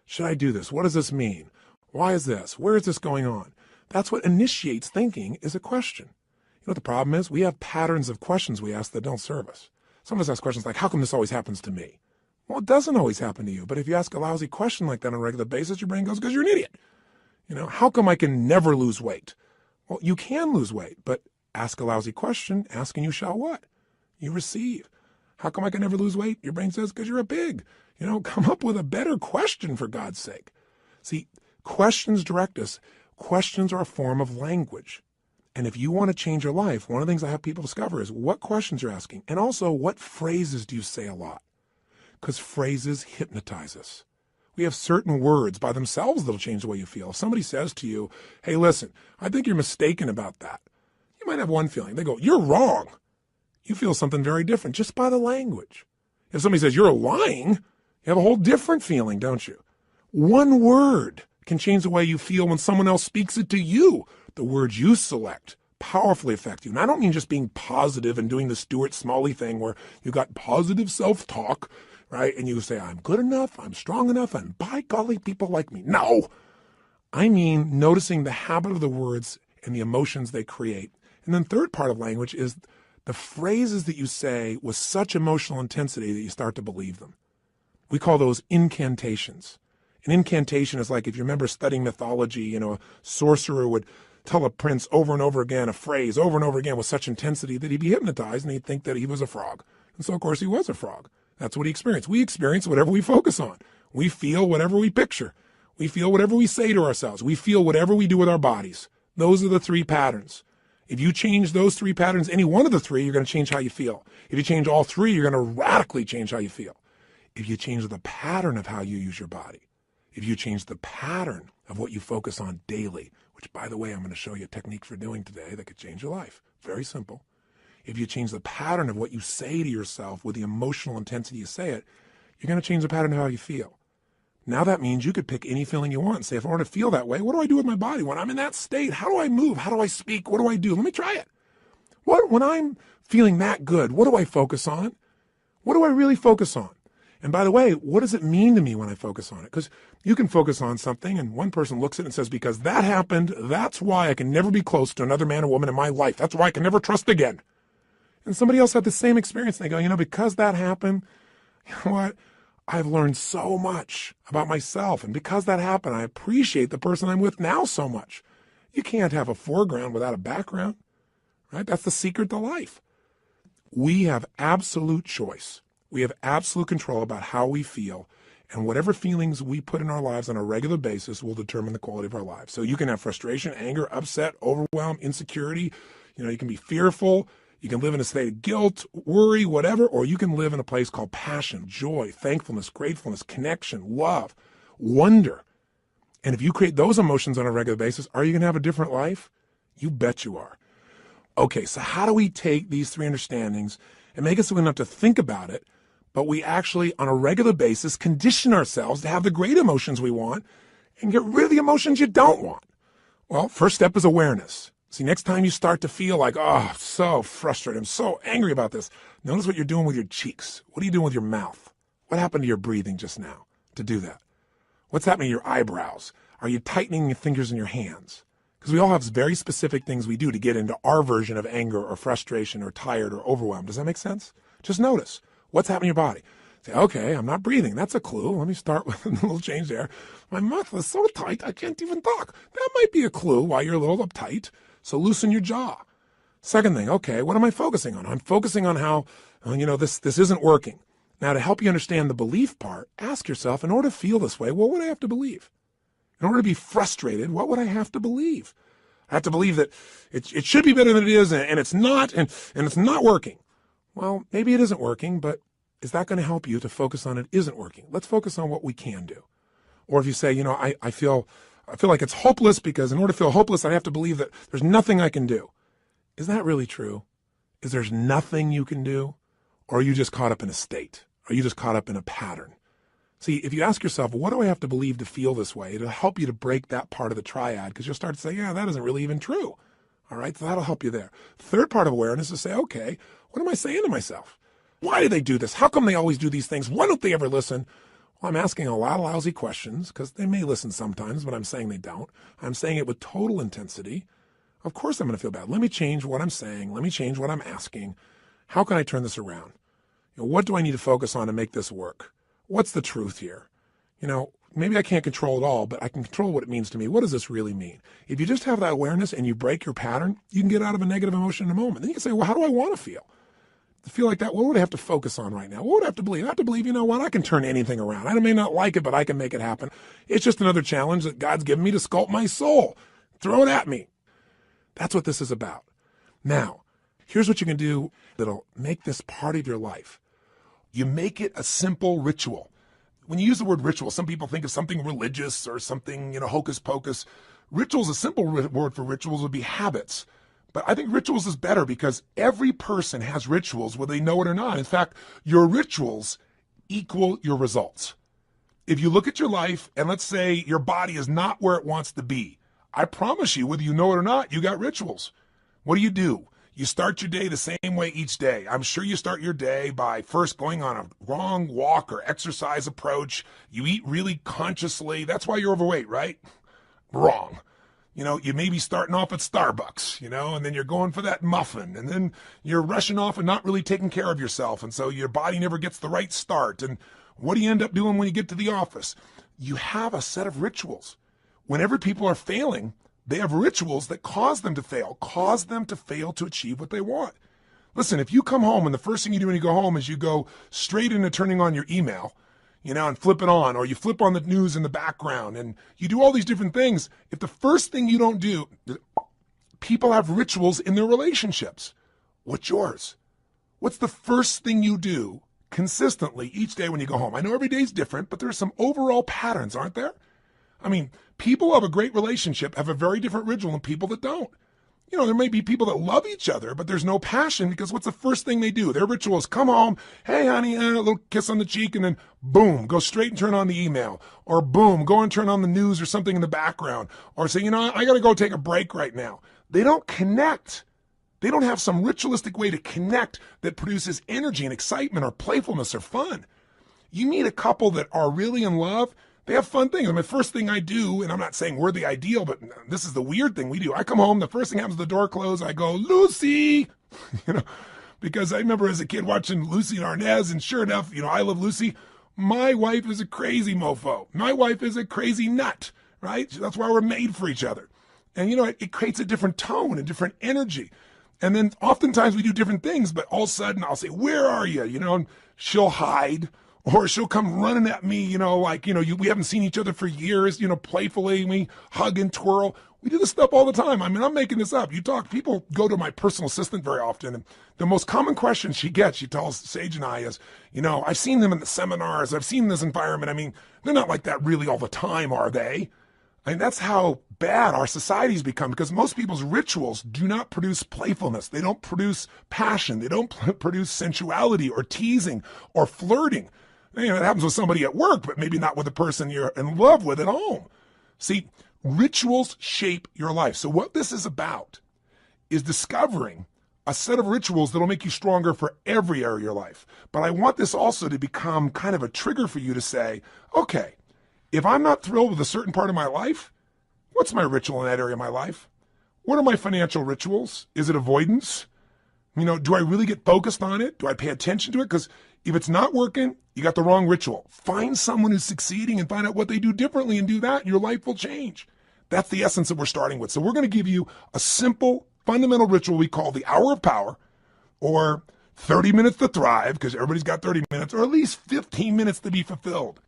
Should I do this? What does this mean? Why is this? Where is this going on? That's what initiates thinking, is a question. You know what the problem is? We have patterns of questions we ask that don't serve us. Some of us ask questions like, how come this always happens to me? Well, it doesn't always happen to you. But if you ask a lousy question like that on a regular basis, your brain goes, because you're an idiot. How come I can never lose weight? Well, you can lose weight, but ask a lousy question, ask and you shall what? You receive. How come I can never lose weight? Your brain says, because you're a pig. Come up with a better question for God's sake. See, questions direct us. Questions are a form of language. And if you want to change your life, one of the things I have people discover is what questions you're asking. And also, what phrases do you say a lot? Because phrases hypnotize us. We have certain words by themselves that'll change the way you feel. If somebody says to you, hey, listen, I think you're mistaken about that. You might have one feeling. They go, you're wrong. You feel something very different just by the language. If somebody says you're lying, you have a whole different feeling, don't you? One word can change the way you feel when someone else speaks it to you. The words you select powerfully affect you. And I don't mean just being positive and doing the Stuart Smalley thing where you got positive self-talk, right? And you say, I'm good enough, I'm strong enough, and by golly, people like me. No, I mean noticing the habit of the words and the emotions they create. And then third part of language is the phrases that you say with such emotional intensity that you start to believe them. We call those incantations. An incantation is like, if you remember studying mythology, a sorcerer would tell a prince over and over again a phrase over and over again with such intensity that he'd be hypnotized and he'd think that he was a frog. And so, of course, he was a frog. That's what he experienced. We experience whatever we focus on. We feel whatever we picture. We feel whatever we say to ourselves. We feel whatever we do with our bodies. Those are the three patterns. If you change those three patterns, any one of the three, you're going to change how you feel. If you change all three, you're going to radically change how you feel. If you change the pattern of how you use your body, if you change the pattern of what you focus on daily, which, by the way, I'm going to show you a technique for doing today that could change your life. Very simple. If you change the pattern of what you say to yourself with the emotional intensity you say it, you're going to change the pattern of how you feel. Now that means you could pick any feeling you want and say, if I want to feel that way, what do I do with my body? When I'm in that state, how do I move? How do I speak? What do I do? Let me try it. When I'm feeling that good, what do I focus on? What do I really focus on? And by the way, what does it mean to me when I focus on it? Because you can focus on something and one person looks at it and says, because that happened, that's why I can never be close to another man or woman in my life. That's why I can never trust again. And somebody else had the same experience. And they go, because that happened, you know what? I've learned so much about myself. And because that happened, I appreciate the person I'm with now so much. You can't have a foreground without a background, right? That's the secret to life. We have absolute choice. We have absolute control about how we feel, and whatever feelings we put in our lives on a regular basis will determine the quality of our lives. So you can have frustration, anger, upset, overwhelm, insecurity. You can be fearful. You can live in a state of guilt, worry, whatever, or you can live in a place called passion, joy, thankfulness, gratefulness, connection, love, wonder. And if you create those emotions on a regular basis, are you going to have a different life? You bet you are. Okay, so how do we take these three understandings and make it so we don't have to think about it, but we actually, on a regular basis, condition ourselves to have the great emotions we want and get rid of the emotions you don't want? Well, first step is awareness. See, next time you start to feel like, I'm so frustrated, I'm so angry about this, notice what you're doing with your cheeks. What are you doing with your mouth? What happened to your breathing just now to do that? What's happening to your eyebrows? Are you tightening your fingers in your hands? Because we all have very specific things we do to get into our version of anger or frustration or tired or overwhelmed. Does that make sense? Just notice what's happening in your body. Say, okay, I'm not breathing. That's a clue. Let me start with a little change there. My mouth is so tight, I can't even talk. That might be a clue why you're a little uptight. So loosen your jaw. Second thing, okay, what am I focusing on? I'm focusing on how, this isn't working. Now, to help you understand the belief part, ask yourself, in order to feel this way, what would I have to believe? In order to be frustrated, what would I have to believe? I have to believe that it should be better than it is, and it's not, and it's not working. Well, maybe it isn't working, but is that going to help you to focus on it isn't working? Let's focus on what we can do. Or if you say, I feel like it's hopeless because in order to feel hopeless, I have to believe that there's nothing I can do. Is that really true? Is there's nothing you can do? Or are you just caught up in a state? Are you just caught up in a pattern? See, if you ask yourself, what do I have to believe to feel this way? It'll help you to break that part of the triad because you'll start to say, that isn't really even true. All right, so that'll help you there. Third part of awareness is to say, okay, what am I saying to myself? Why do they do this? How come they always do these things? Why don't they ever listen? Well, I'm asking a lot of lousy questions because they may listen sometimes, but I'm saying they don't. I'm saying it with total intensity. Of course I'm going to feel bad. Let me change what I'm saying. Let me change what I'm asking. How can I turn this around? What do I need to focus on to make this work? What's the truth here? Maybe I can't control it all, but I can control what it means to me. What does this really mean? If you just have that awareness and you break your pattern, you can get out of a negative emotion in a moment. Then you can say, well, how do I want to feel? To feel like that, what would I have to focus on right now? What would I have to believe? I have to believe, I can turn anything around. I may not like it, but I can make it happen. It's just another challenge that God's given me to sculpt my soul. Throw it at me. That's what this is about. Now, here's what you can do that'll make this part of your life. You make it a simple ritual. When you use the word ritual, some people think of something religious or something, hocus pocus. Rituals, a simple word for rituals would be habits. But I think rituals is better because every person has rituals, whether they know it or not. In fact, your rituals equal your results. If you look at your life and let's say your body is not where it wants to be, I promise you, whether you know it or not, you got rituals. What do? You start your day the same way each day. I'm sure you start your day by first going on a wrong walk or exercise approach. You eat really consciously. That's why you're overweight, right? Wrong. You may be starting off at Starbucks, and then you're going for that muffin, and then you're rushing off and not really taking care of yourself. And so your body never gets the right start. And what do you end up doing when you get to the office? You have a set of rituals. Whenever people are failing, they have rituals that cause them to fail to achieve what they want. Listen, if you come home and the first thing you do when you go home is you go straight into turning on your email, and flip it on, or you flip on the news in the background, and you do all these different things. If the first thing you don't do, people have rituals in their relationships. What's yours? What's the first thing you do consistently each day when you go home? I know every day's different, but there's some overall patterns, aren't there? I mean, people who have a great relationship have a very different ritual than people that don't. There may be people that love each other, but there's no passion because what's the first thing they do? Their ritual is come home, hey, honey, a little kiss on the cheek, and then boom, go straight and turn on the email. Or boom, go and turn on the news or something in the background. Or say, I got to go take a break right now. They don't connect. They don't have some ritualistic way to connect that produces energy and excitement or playfulness or fun. You meet a couple that are really in love. They have fun things. The first thing I do, and I'm not saying we're the ideal, but this is the weird thing we do. I come home, the first thing happens, the door closed, I go, Lucy, because I remember as a kid watching Lucy and Arnaz, and sure enough, I love Lucy. My wife is a crazy mofo. My wife is a crazy nut, right? That's why we're made for each other. And, it creates a different tone, a different energy. And then oftentimes we do different things, but all of a sudden I'll say, where are you? And she'll hide. Or she'll come running at me, we haven't seen each other for years, playfully, we hug and twirl. We do this stuff all the time. I mean, I'm making this up. People go to my personal assistant very often, and the most common question she tells Sage and I is, I've seen them in the seminars, I've seen this environment. I mean, they're not like that really all the time, are they? I mean, that's how bad our society's become, because most people's rituals do not produce playfulness. They don't produce passion. They don't produce sensuality or teasing or flirting. It happens with somebody at work, but maybe not with the person you're in love with at home. See, rituals shape your life. So what this is about is discovering a set of rituals that'll make you stronger for every area of your life. But I want this also to become kind of a trigger for you to say, okay, if I'm not thrilled with a certain part of my life, what's my ritual in that area of my life? What are my financial rituals? Is it avoidance? Do I really get focused on it? Do I pay attention to it? Because if it's not working, you got the wrong ritual. Find someone who's succeeding and find out what they do differently and do that, and your life will change. That's the essence that we're starting with. So we're going to give you a simple, fundamental ritual we call the hour of power, or 30 minutes to thrive, because everybody's got 30 minutes, or at least 15 minutes to be fulfilled.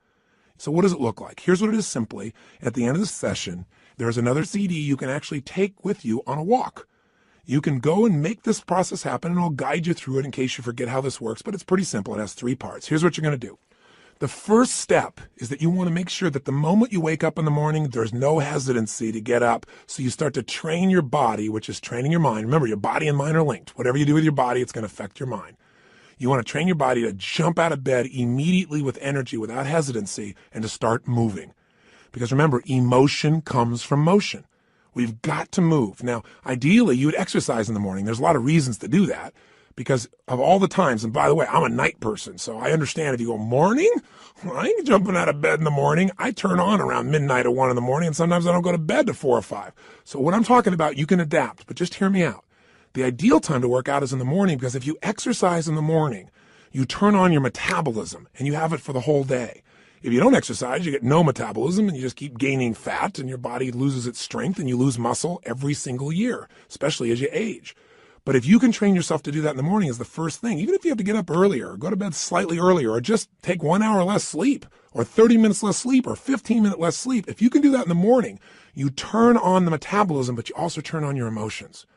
So what does it look like? Here's what it is simply. At the end of the session, there's another CD you can actually take with you on a walk. You can go and make this process happen, and I'll guide you through it in case you forget how this works, but it's pretty simple. It has 3 parts. Here's what you're going to do. The first step is that you want to make sure that the moment you wake up in the morning, there's no hesitancy to get up. So you start to train your body, which is training your mind. Remember, your body and mind are linked. Whatever you do with your body, it's going to affect your mind. You want to train your body to jump out of bed immediately with energy, without hesitancy, and to start moving. Because remember, emotion comes from motion. We've got to move. Now, ideally, you would exercise in the morning. There's a lot of reasons to do that because of all the times. And by the way, I'm a night person, so I understand if you go morning, I ain't jumping out of bed in the morning. I turn on around midnight or 1 in the morning, and sometimes I don't go to bed to 4 or 5. So what I'm talking about, you can adapt, but just hear me out. The ideal time to work out is in the morning, because if you exercise in the morning, you turn on your metabolism and you have it for the whole day. If you don't exercise, you get no metabolism and you just keep gaining fat, and your body loses its strength and you lose muscle every single year, especially as you age. But if you can train yourself to do that in the morning as the first thing, even if you have to get up earlier or go to bed slightly earlier or just take 1 hour less sleep or 30 minutes less sleep or 15 minutes less sleep, if you can do that in the morning, you turn on the metabolism, but you also turn on your emotions.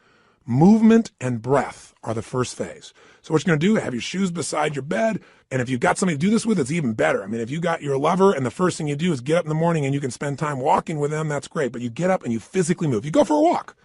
Movement and breath are the first phase. So what you're going to do, have your shoes beside your bed. And if you've got somebody to do this with, it's even better. I mean, if you got your lover and the first thing you do is get up in the morning and you can spend time walking with them, that's great. But you get up and you physically move. You go for a walk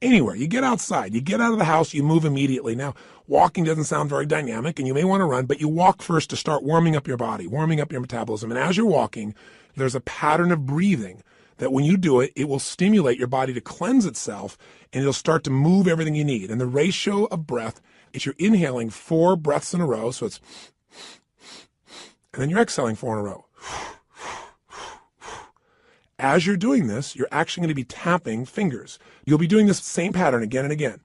anywhere. You get outside. You get out of the house. You move immediately. Now, walking doesn't sound very dynamic and you may want to run, but you walk first to start warming up your body, warming up your metabolism. And as you're walking, there's a pattern of breathing that when you do it, it will stimulate your body to cleanse itself, and it'll start to move everything you need. And the ratio of breath is you're inhaling 4 breaths in a row, so it's, and then you're exhaling 4 in a row. As you're doing this, you're actually going to be tapping fingers. You'll be doing this same pattern again and again.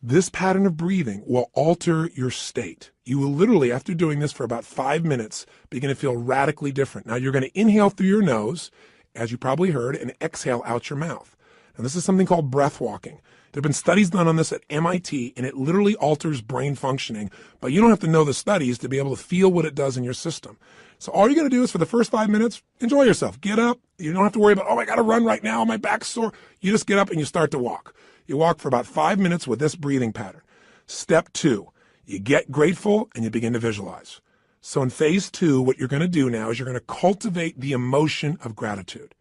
This pattern of breathing will alter your state. You will literally, after doing this for about 5 minutes, begin to feel radically different. Now, you're going to inhale through your nose, as you probably heard, and exhale out your mouth. Now, this is something called breath walking. There have been studies done on this at MIT, and it literally alters brain functioning, but you don't have to know the studies to be able to feel what it does in your system. So all you're going to do is for the first 5 minutes, enjoy yourself. Get up. You don't have to worry about, oh, I got to run right now. My back's sore. You just get up and you start to walk. You walk for about 5 minutes with this breathing pattern. Step 2, you get grateful and you begin to visualize. So in phase 2, what you're going to do now is you're going to cultivate the emotion of gratitude.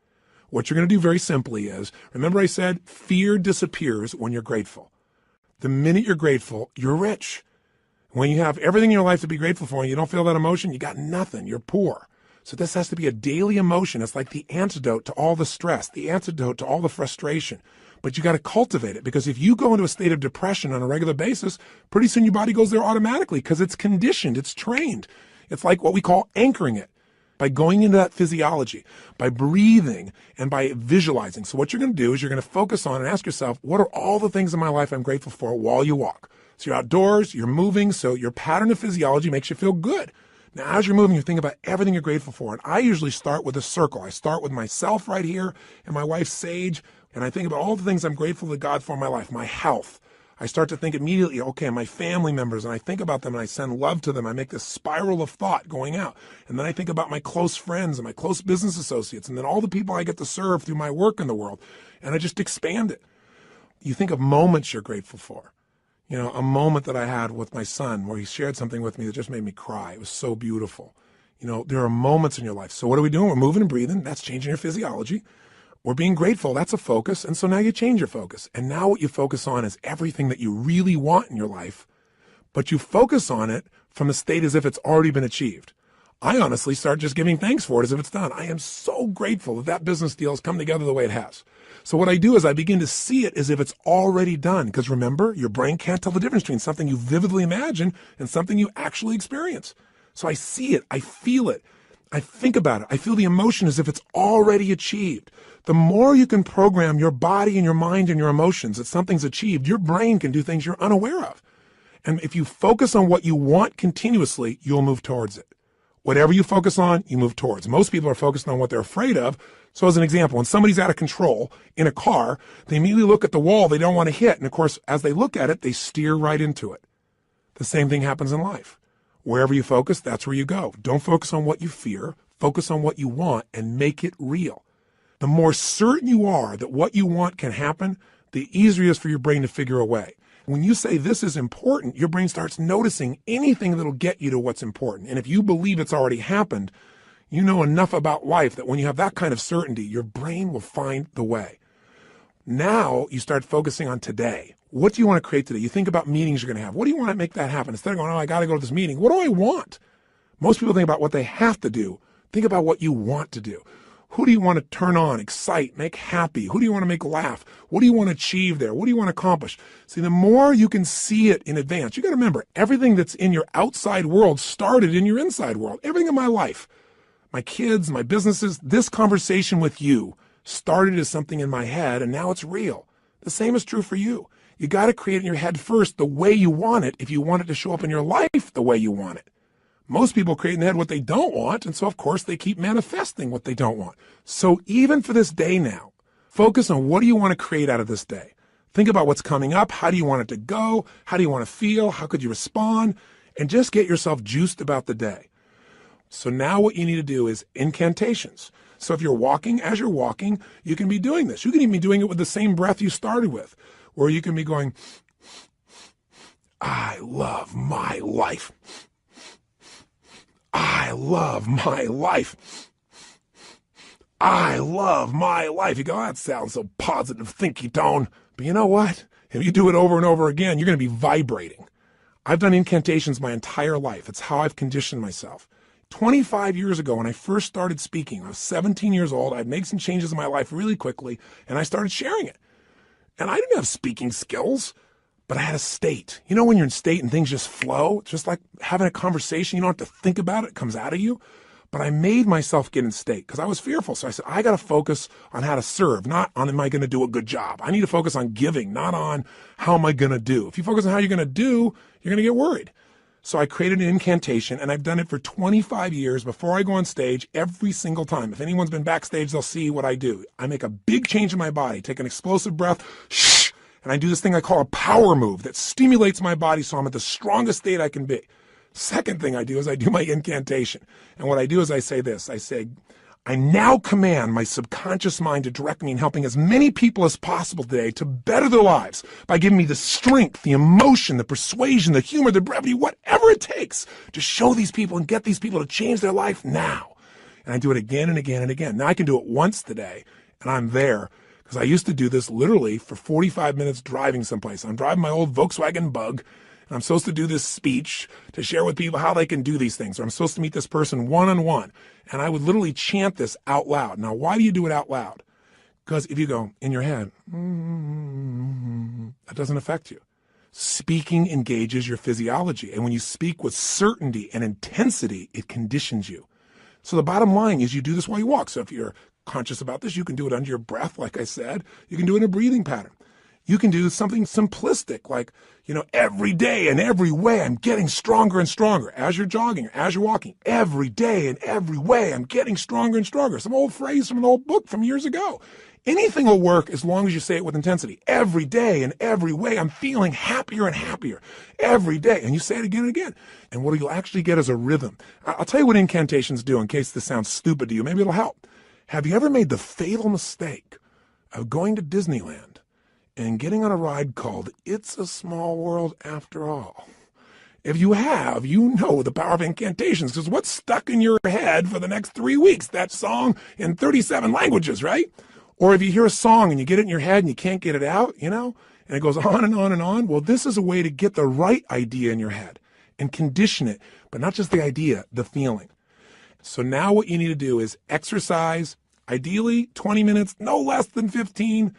What you're going to do very simply is, remember I said fear disappears when you're grateful. The minute you're grateful, you're rich. When you have everything in your life to be grateful for and you don't feel that emotion, you got nothing. You're poor. So this has to be a daily emotion. It's like the antidote to all the stress, the antidote to all the frustration. But you got to cultivate it, because if you go into a state of depression on a regular basis, pretty soon your body goes there automatically because it's conditioned, it's trained. It's like what we call anchoring it. By going into that physiology, by breathing, and by visualizing. So what you're going to do is you're going to focus on and ask yourself, what are all the things in my life I'm grateful for while you walk? So you're outdoors, you're moving, so your pattern of physiology makes you feel good. Now, as you're moving, you think about everything you're grateful for. And I usually start with a circle. I start with myself right here and my wife, Sage, and I think about all the things I'm grateful to God for in my life, my health. I start to think immediately, okay, my family members, and I think about them and I send love to them. I make this spiral of thought going out. And then I think about my close friends and my close business associates, and then all the people I get to serve through my work in the world. And I just expand it. You think of moments you're grateful for. You know, a moment that I had with my son where he shared something with me that just made me cry. It was so beautiful. You know, there are moments in your life. So what are we doing? We're moving and breathing. That's changing your physiology. We're being grateful. That's a focus. And so now you change your focus. And now what you focus on is everything that you really want in your life, but you focus on it from the state as if it's already been achieved. I honestly start just giving thanks for it as if it's done. I am so grateful that that business deal has come together the way it has. So what I do is I begin to see it as if it's already done. Because remember, your brain can't tell the difference between something you vividly imagine and something you actually experience. So I see it. I feel it. I think about it. I feel the emotion as if it's already achieved. The more you can program your body and your mind and your emotions that something's achieved, your brain can do things you're unaware of. And if you focus on what you want continuously, you'll move towards it. Whatever you focus on, you move towards. Most people are focused on what they're afraid of. So as an example, when somebody's out of control in a car, they immediately look at the wall they don't want to hit. And of course, as they look at it, they steer right into it. The same thing happens in life. Wherever you focus, that's where you go. Don't focus on what you fear. Focus on what you want and make it real. The more certain you are that what you want can happen, the easier it is for your brain to figure a way. When you say this is important, your brain starts noticing anything that'll get you to what's important. And if you believe it's already happened, you know enough about life that when you have that kind of certainty, your brain will find the way. Now you start focusing on today. What do you want to create today? You think about meetings you're going to have. What do you want to make that happen? Instead of going, oh, I got to go to this meeting. What do I want? Most people think about what they have to do. Think about what you want to do. Who do you want to turn on, excite, make happy? Who do you want to make laugh? What do you want to achieve there? What do you want to accomplish? See, the more you can see it in advance, you got to remember, everything that's in your outside world started in your inside world. Everything in my life, my kids, my businesses, this conversation with you started as something in my head, and now it's real. The same is true for you. You got to create in your head first the way you want it if you want it to show up in your life the way you want it. Most people create in their head what they don't want, and so, of course, they keep manifesting what they don't want. So even for this day now, focus on what do you want to create out of this day. Think about what's coming up. How do you want it to go? How do you want to feel? How could you respond? And just get yourself juiced about the day. So now what you need to do is incantations. So if you're walking, as you're walking, you can be doing this. You can even be doing it with the same breath you started with, or you can be going, I love my life. I love my life. I love my life. You go, that sounds so positive, thinky tone. But you know what? If you do it over and over again, you're going to be vibrating. I've done incantations my entire life. It's how I've conditioned myself. 25 years ago, when I first started speaking, I was 17 years old. I'd made some changes in my life really quickly, and I started sharing it. And I didn't have speaking skills, but I had a state. You know, when you're in state and things just flow, it's just like having a conversation. You don't have to think about it. It comes out of you. But I made myself get in state because I was fearful. So I said, I got to focus on how to serve, not on am I going to do a good job. I need to focus on giving, not on how am I going to do. If you focus on how you're going to do, you're going to get worried. So I created an incantation, and I've done it for 25 years before I go on stage every single time. If anyone's been backstage, they'll see what I do. I make a big change in my body, take an explosive breath, shh, and I do this thing I call a power move that stimulates my body so I'm at the strongest state I can be. Second thing I do is I do my incantation. And what I do is I say this. I say, I now command my subconscious mind to direct me in helping as many people as possible today to better their lives by giving me the strength, the emotion, the persuasion, the humor, the brevity, whatever it takes to show these people and get these people to change their life now. And I do it again and again and again. Now I can do it once today, and I'm there because I used to do this literally for 45 minutes driving someplace. I'm driving my old Volkswagen Bug. And I'm supposed to do this speech to share with people how they can do these things. Or I'm supposed to meet this person one-on-one. And I would literally chant this out loud. Now, why do you do it out loud? Because if you go in your head, that doesn't affect you. Speaking engages your physiology. And when you speak with certainty and intensity, it conditions you. So the bottom line is you do this while you walk. So if you're conscious about this, you can do it under your breath, like I said. You can do it in a breathing pattern. You can do something simplistic like, every day and every way I'm getting stronger and stronger. As you're jogging, as you're walking, every day and every way I'm getting stronger and stronger. Some old phrase from an old book from years ago. Anything will work as long as you say it with intensity. Every day and every way I'm feeling happier and happier. Every day. And you say it again and again. And what you'll actually get is a rhythm. I'll tell you what incantations do in case this sounds stupid to you. Maybe it'll help. Have you ever made the fatal mistake of going to Disneyland and getting on a ride called It's a Small World After All? If you have, you know the power of incantations, because what's stuck in your head for the next 3 weeks? That song in 37 languages, right? Or if you hear a song and you get it in your head and you can't get it out, and it goes on and on and on. Well, this is a way to get the right idea in your head and condition it, but not just the idea, the feeling. So now what you need to do is exercise, ideally 20 minutes, no less than 15,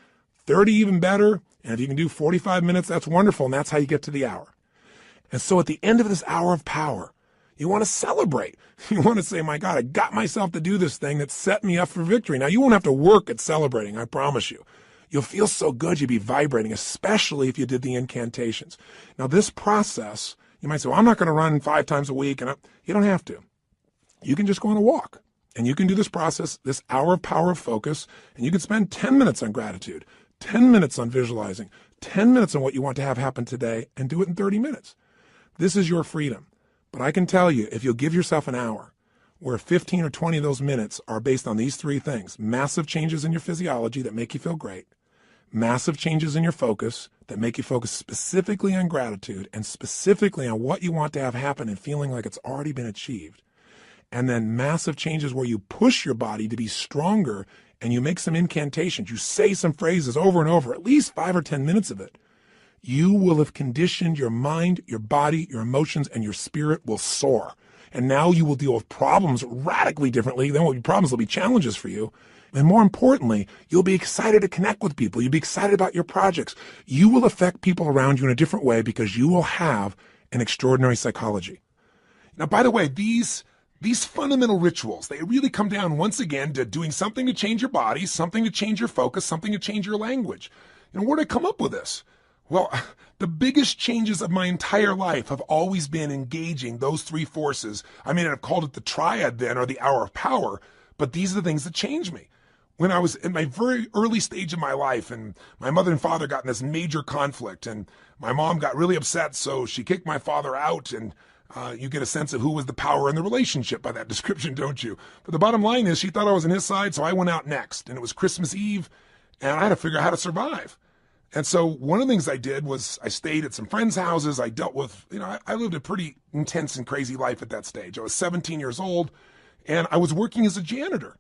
30 even better. And if you can do 45 minutes, that's wonderful. And that's how you get to the hour. And so at the end of this hour of power, you want to celebrate. You want to say, my God, I got myself to do this thing that set me up for victory. Now, you won't have to work at celebrating, I promise you. You'll feel so good, you'll be vibrating, especially if you did the incantations. Now, this process, you might say, well, I'm not going to run 5 times a week. And you don't have to. You can just go on a walk. And you can do this process, this hour of power of focus, and you can spend 10 minutes on gratitude, 10 minutes on visualizing, 10 minutes on what you want to have happen today, and do it in 30 minutes. This is your freedom. But I can tell you, if you'll give yourself an hour, where 15 or 20 of those minutes are based on these 3 things: massive changes in your physiology that make you feel great, massive changes in your focus that make you focus specifically on gratitude and specifically on what you want to have happen and feeling like it's already been achieved, and then massive changes where you push your body to be stronger and you make some incantations, you say some phrases over and over, at least 5 or 10 minutes of it, you will have conditioned your mind, your body, your emotions, and your spirit will soar. And now you will deal with problems radically differently. There won't be problems, there'll be challenges for you. And more importantly, you'll be excited to connect with people. You'll be excited about your projects. You will affect people around you in a different way because you will have an extraordinary psychology. Now, by the way, these fundamental rituals, they really come down once again to doing something to change your body, something to change your focus, something to change your language. And where did I come up with this? Well, the biggest changes of my entire life have always been engaging those 3 forces. I mean, I've called it the triad then, or the hour of power, but these are the things that changed me. When I was in my very early stage of my life and my mother and father got in this major conflict and my mom got really upset, so she kicked my father out, and you get a sense of who was the power in the relationship by that description, don't you? But the bottom line is she thought I was on his side, so I went out next. And it was Christmas Eve, and I had to figure out how to survive. And so one of the things I did was I stayed at some friends' houses. I dealt with, I lived a pretty intense and crazy life at that stage. I was 17 years old, and I was working as a janitor.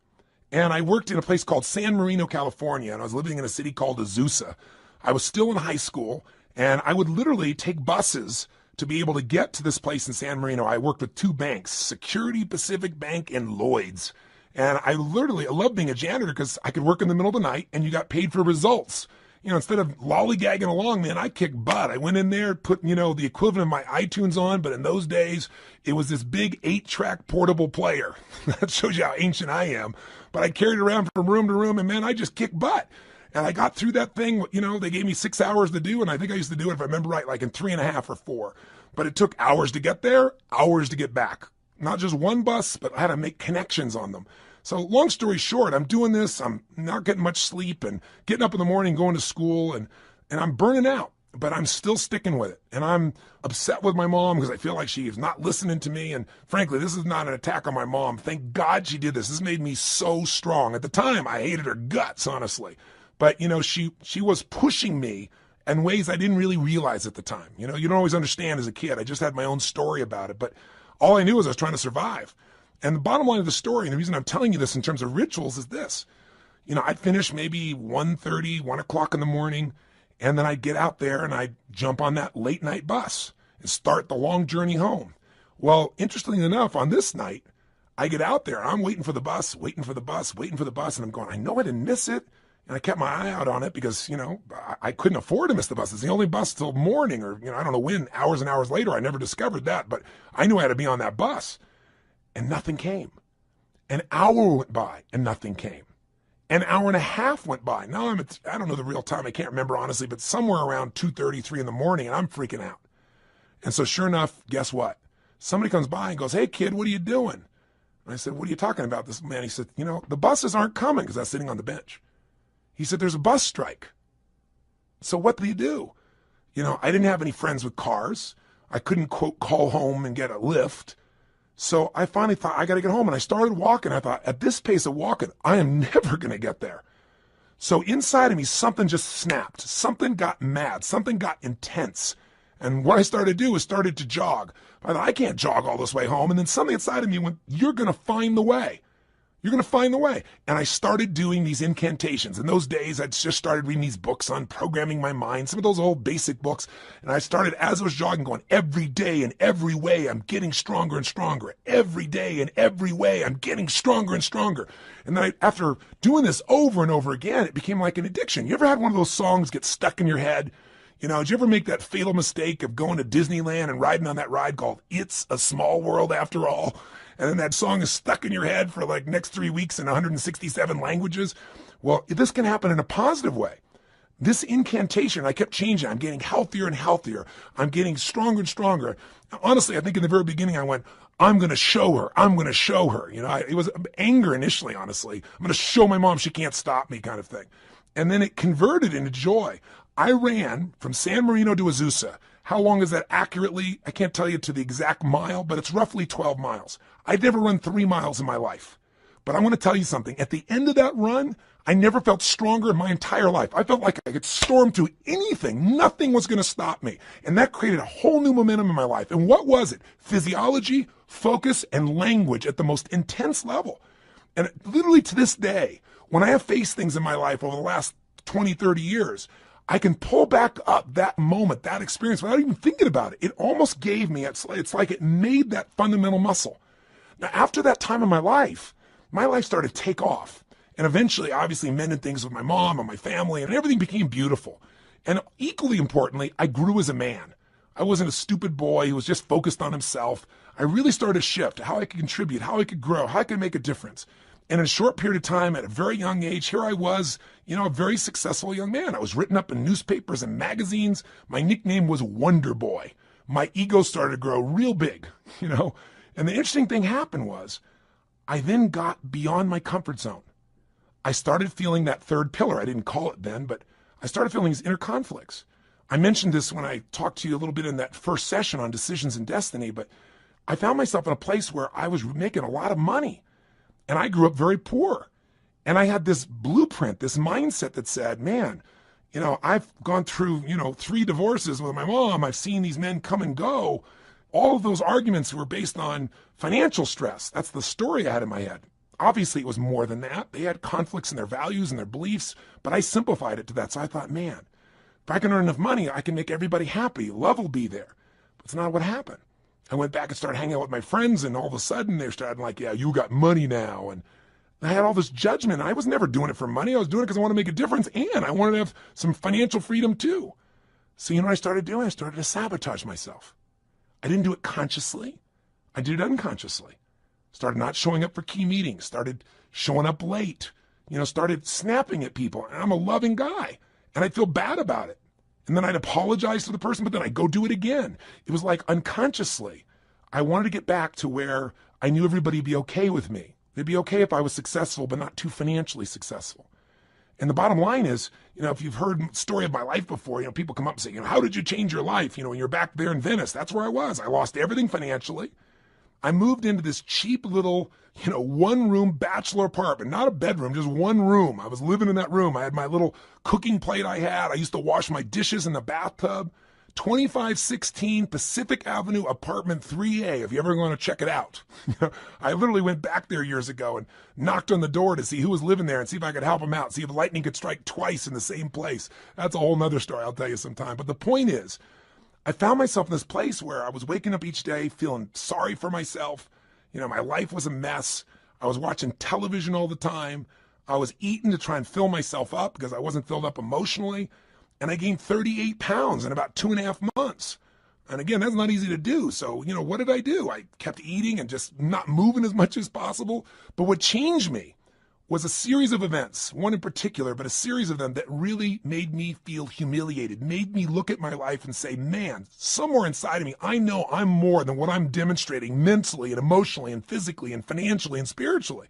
And I worked in a place called San Marino, California, and I was living in a city called Azusa. I was still in high school, and I would literally take buses to be able to get to this place in San Marino. I worked with two banks, Security Pacific Bank and Lloyd's. And I love being a janitor because I could work in the middle of the night and you got paid for results. Instead of lollygagging along, man, I kicked butt. I went in there, put, the equivalent of my iTunes on, but in those days, it was this big 8-track portable player. That shows you how ancient I am. But I carried it around from room to room, and man, I just kicked butt. And I got through that thing, they gave me 6 hours to do, and I think I used to do it, if I remember right, like in 3.5 or 4. But it took hours to get there, hours to get back. Not just one bus, but I had to make connections on them. So long story short, I'm doing this, I'm not getting much sleep and getting up in the morning, going to school, and I'm burning out, but I'm still sticking with it. And I'm upset with my mom because I feel like she is not listening to me. And frankly, this is not an attack on my mom. Thank God she did this. This made me so strong. At the time, I hated her guts, honestly. But, she was pushing me in ways I didn't really realize at the time. You don't always understand as a kid. I just had my own story about it. But all I knew was I was trying to survive. And the bottom line of the story, and the reason I'm telling you this in terms of rituals is this. I'd finish maybe 1:30, 1 o'clock in the morning, and then I'd get out there and I'd jump on that late night bus and start the long journey home. Well, interestingly enough, on this night, I get out there, I'm waiting for the bus, and I'm going, I know I didn't miss it. And I kept my eye out on it because, I couldn't afford to miss the bus. It's the only bus till morning or, I don't know when, hours and hours later. I never discovered that, but I knew I had to be on that bus. And nothing came. An hour went by and nothing came. An hour and a half went by. Now I don't know the real time. I can't remember honestly, but somewhere around 2:30, 3 in the morning, and I'm freaking out. And so sure enough, guess what? Somebody comes by and goes, "Hey kid, what are you doing?" And I said, "What are you talking about?" This man, he said, "The buses aren't coming," because I was sitting on the bench. He said, "There's a bus strike." So what do you do? I didn't have any friends with cars. I couldn't, quote, call home and get a lift. So I finally thought, I got to get home. And I started walking. I thought, at this pace of walking, I am never going to get there. So inside of me, something just snapped. Something got mad. Something got intense. And what I started to do is started to jog. I thought, I can't jog all this way home. And then something inside of me went, you're going to find the way. You're going to find the way. And I started doing these incantations. In those days, I just started reading these books on programming my mind, some of those old basic books. And I started, as I was jogging, going, every day in every way, I'm getting stronger and stronger. Every day in every way, I'm getting stronger and stronger. And then after doing this over and over again, it became like an addiction. You ever had one of those songs get stuck in your head? Did you ever make that fatal mistake of going to Disneyland and riding on that ride called It's a Small World After All? And then that song is stuck in your head for like next 3 weeks in 167 languages. Well, this can happen in a positive way. This incantation, I kept changing. I'm getting healthier and healthier. I'm getting stronger and stronger. Honestly, I think in the very beginning I went, I'm going to show her. I'm going to show her. It was anger initially, honestly. I'm going to show my mom she can't stop me kind of thing. And then it converted into joy. I ran from San Marino to Azusa. How long is that accurately? I can't tell you to the exact mile, but it's roughly 12 miles. I'd never run 3 miles in my life. But I want to tell you something. At the end of that run, I never felt stronger in my entire life. I felt like I could storm through anything. Nothing was going to stop me. And that created a whole new momentum in my life. And what was it? Physiology, focus, and language at the most intense level. And literally to this day, when I have faced things in my life over the last 20, 30 years, I can pull back up that moment, that experience without even thinking about it. It almost gave me, it's like it made that fundamental muscle. Now, after that time in my life started to take off. And eventually, obviously, mended things with my mom and my family, and everything became beautiful. And equally importantly, I grew as a man. I wasn't a stupid boy who was just focused on himself. I really started to shift how I could contribute, how I could grow, how I could make a difference. And in a short period of time, at a very young age, here I was, a very successful young man. I was written up in newspapers and magazines. My nickname was Wonder Boy. My ego started to grow real big, And the interesting thing happened was I then got beyond my comfort zone. I started feeling that third pillar. I didn't call it then, but I started feeling these inner conflicts. I mentioned this when I talked to you a little bit in that first session on decisions and destiny, but I found myself in a place where I was making a lot of money. And I grew up very poor. And I had this blueprint, this mindset that said, man, I've gone through, 3 divorces with my mom. I've seen these men come and go. All of those arguments were based on financial stress. That's the story I had in my head. Obviously, it was more than that. They had conflicts in their values and their beliefs, but I simplified it to that. So I thought, man, if I can earn enough money, I can make everybody happy. Love will be there. It's not what happened. I went back and started hanging out with my friends, and all of a sudden they started like, yeah, you got money now. And I had all this judgment. I was never doing it for money. I was doing it because I wanted to make a difference, and I wanted to have some financial freedom too. So you know what I started doing? I started to sabotage myself. I didn't do it consciously. I did it unconsciously. Started not showing up for key meetings, started showing up late, started snapping at people. And I'm a loving guy, and I'd feel bad about it. And then I'd apologize to the person, but then I'd go do it again. It was like unconsciously. I wanted to get back to where I knew everybody would be okay with me. They'd be okay if I was successful, but not too financially successful. And the bottom line is, if you've heard the story of my life before, people come up and say, how did you change your life? When you're back there in Venice, that's where I was. I lost everything financially. I moved into this cheap little, one-room bachelor apartment, not a bedroom, just one room. I was living in that room. I had my little cooking plate I had. I used to wash my dishes in the bathtub. 2516 Pacific Avenue, apartment 3A, if you ever want to check it out. I literally went back there years ago and knocked on the door to see who was living there and see if I could help them out, see if lightning could strike twice in the same place. That's a whole nother story I'll tell you sometime. But the point is, I found myself in this place where I was waking up each day feeling sorry for myself. My life was a mess. I was watching television all the time. I was eating to try and fill myself up because I wasn't filled up emotionally. And I gained 38 pounds in about 2.5 months. And again, that's not easy to do. So, what did I do? I kept eating and just not moving as much as possible. But what changed me was a series of events, one in particular, but a series of them that really made me feel humiliated, made me look at my life and say, man, somewhere inside of me, I know I'm more than what I'm demonstrating mentally and emotionally and physically and financially and spiritually.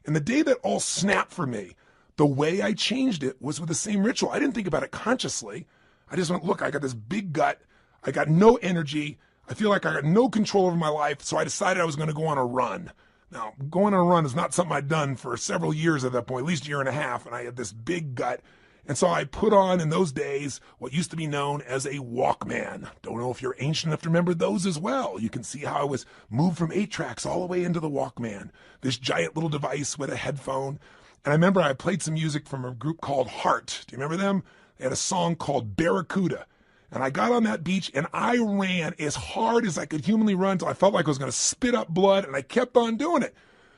And the day that all snapped for me, the way I changed it was with the same ritual. I didn't think about it consciously. I just went, look, I got this big gut. I got no energy. I feel like I got no control over my life. So I decided I was going to go on a run. Now, going on a run is not something I'd done for several years at that point, at least a year and a half. And I had this big gut. And so I put on in those days what used to be known as a Walkman. Don't know if you're ancient enough to remember those as well. You can see how I was moved from 8 tracks all the way into the Walkman, this giant little device with a headphone. And I remember I played some music from a group called Heart. Do you remember them? They had a song called Barracuda. And I got on that beach and I ran as hard as I could humanly run until I felt like I was going to spit up blood, and I kept on doing it.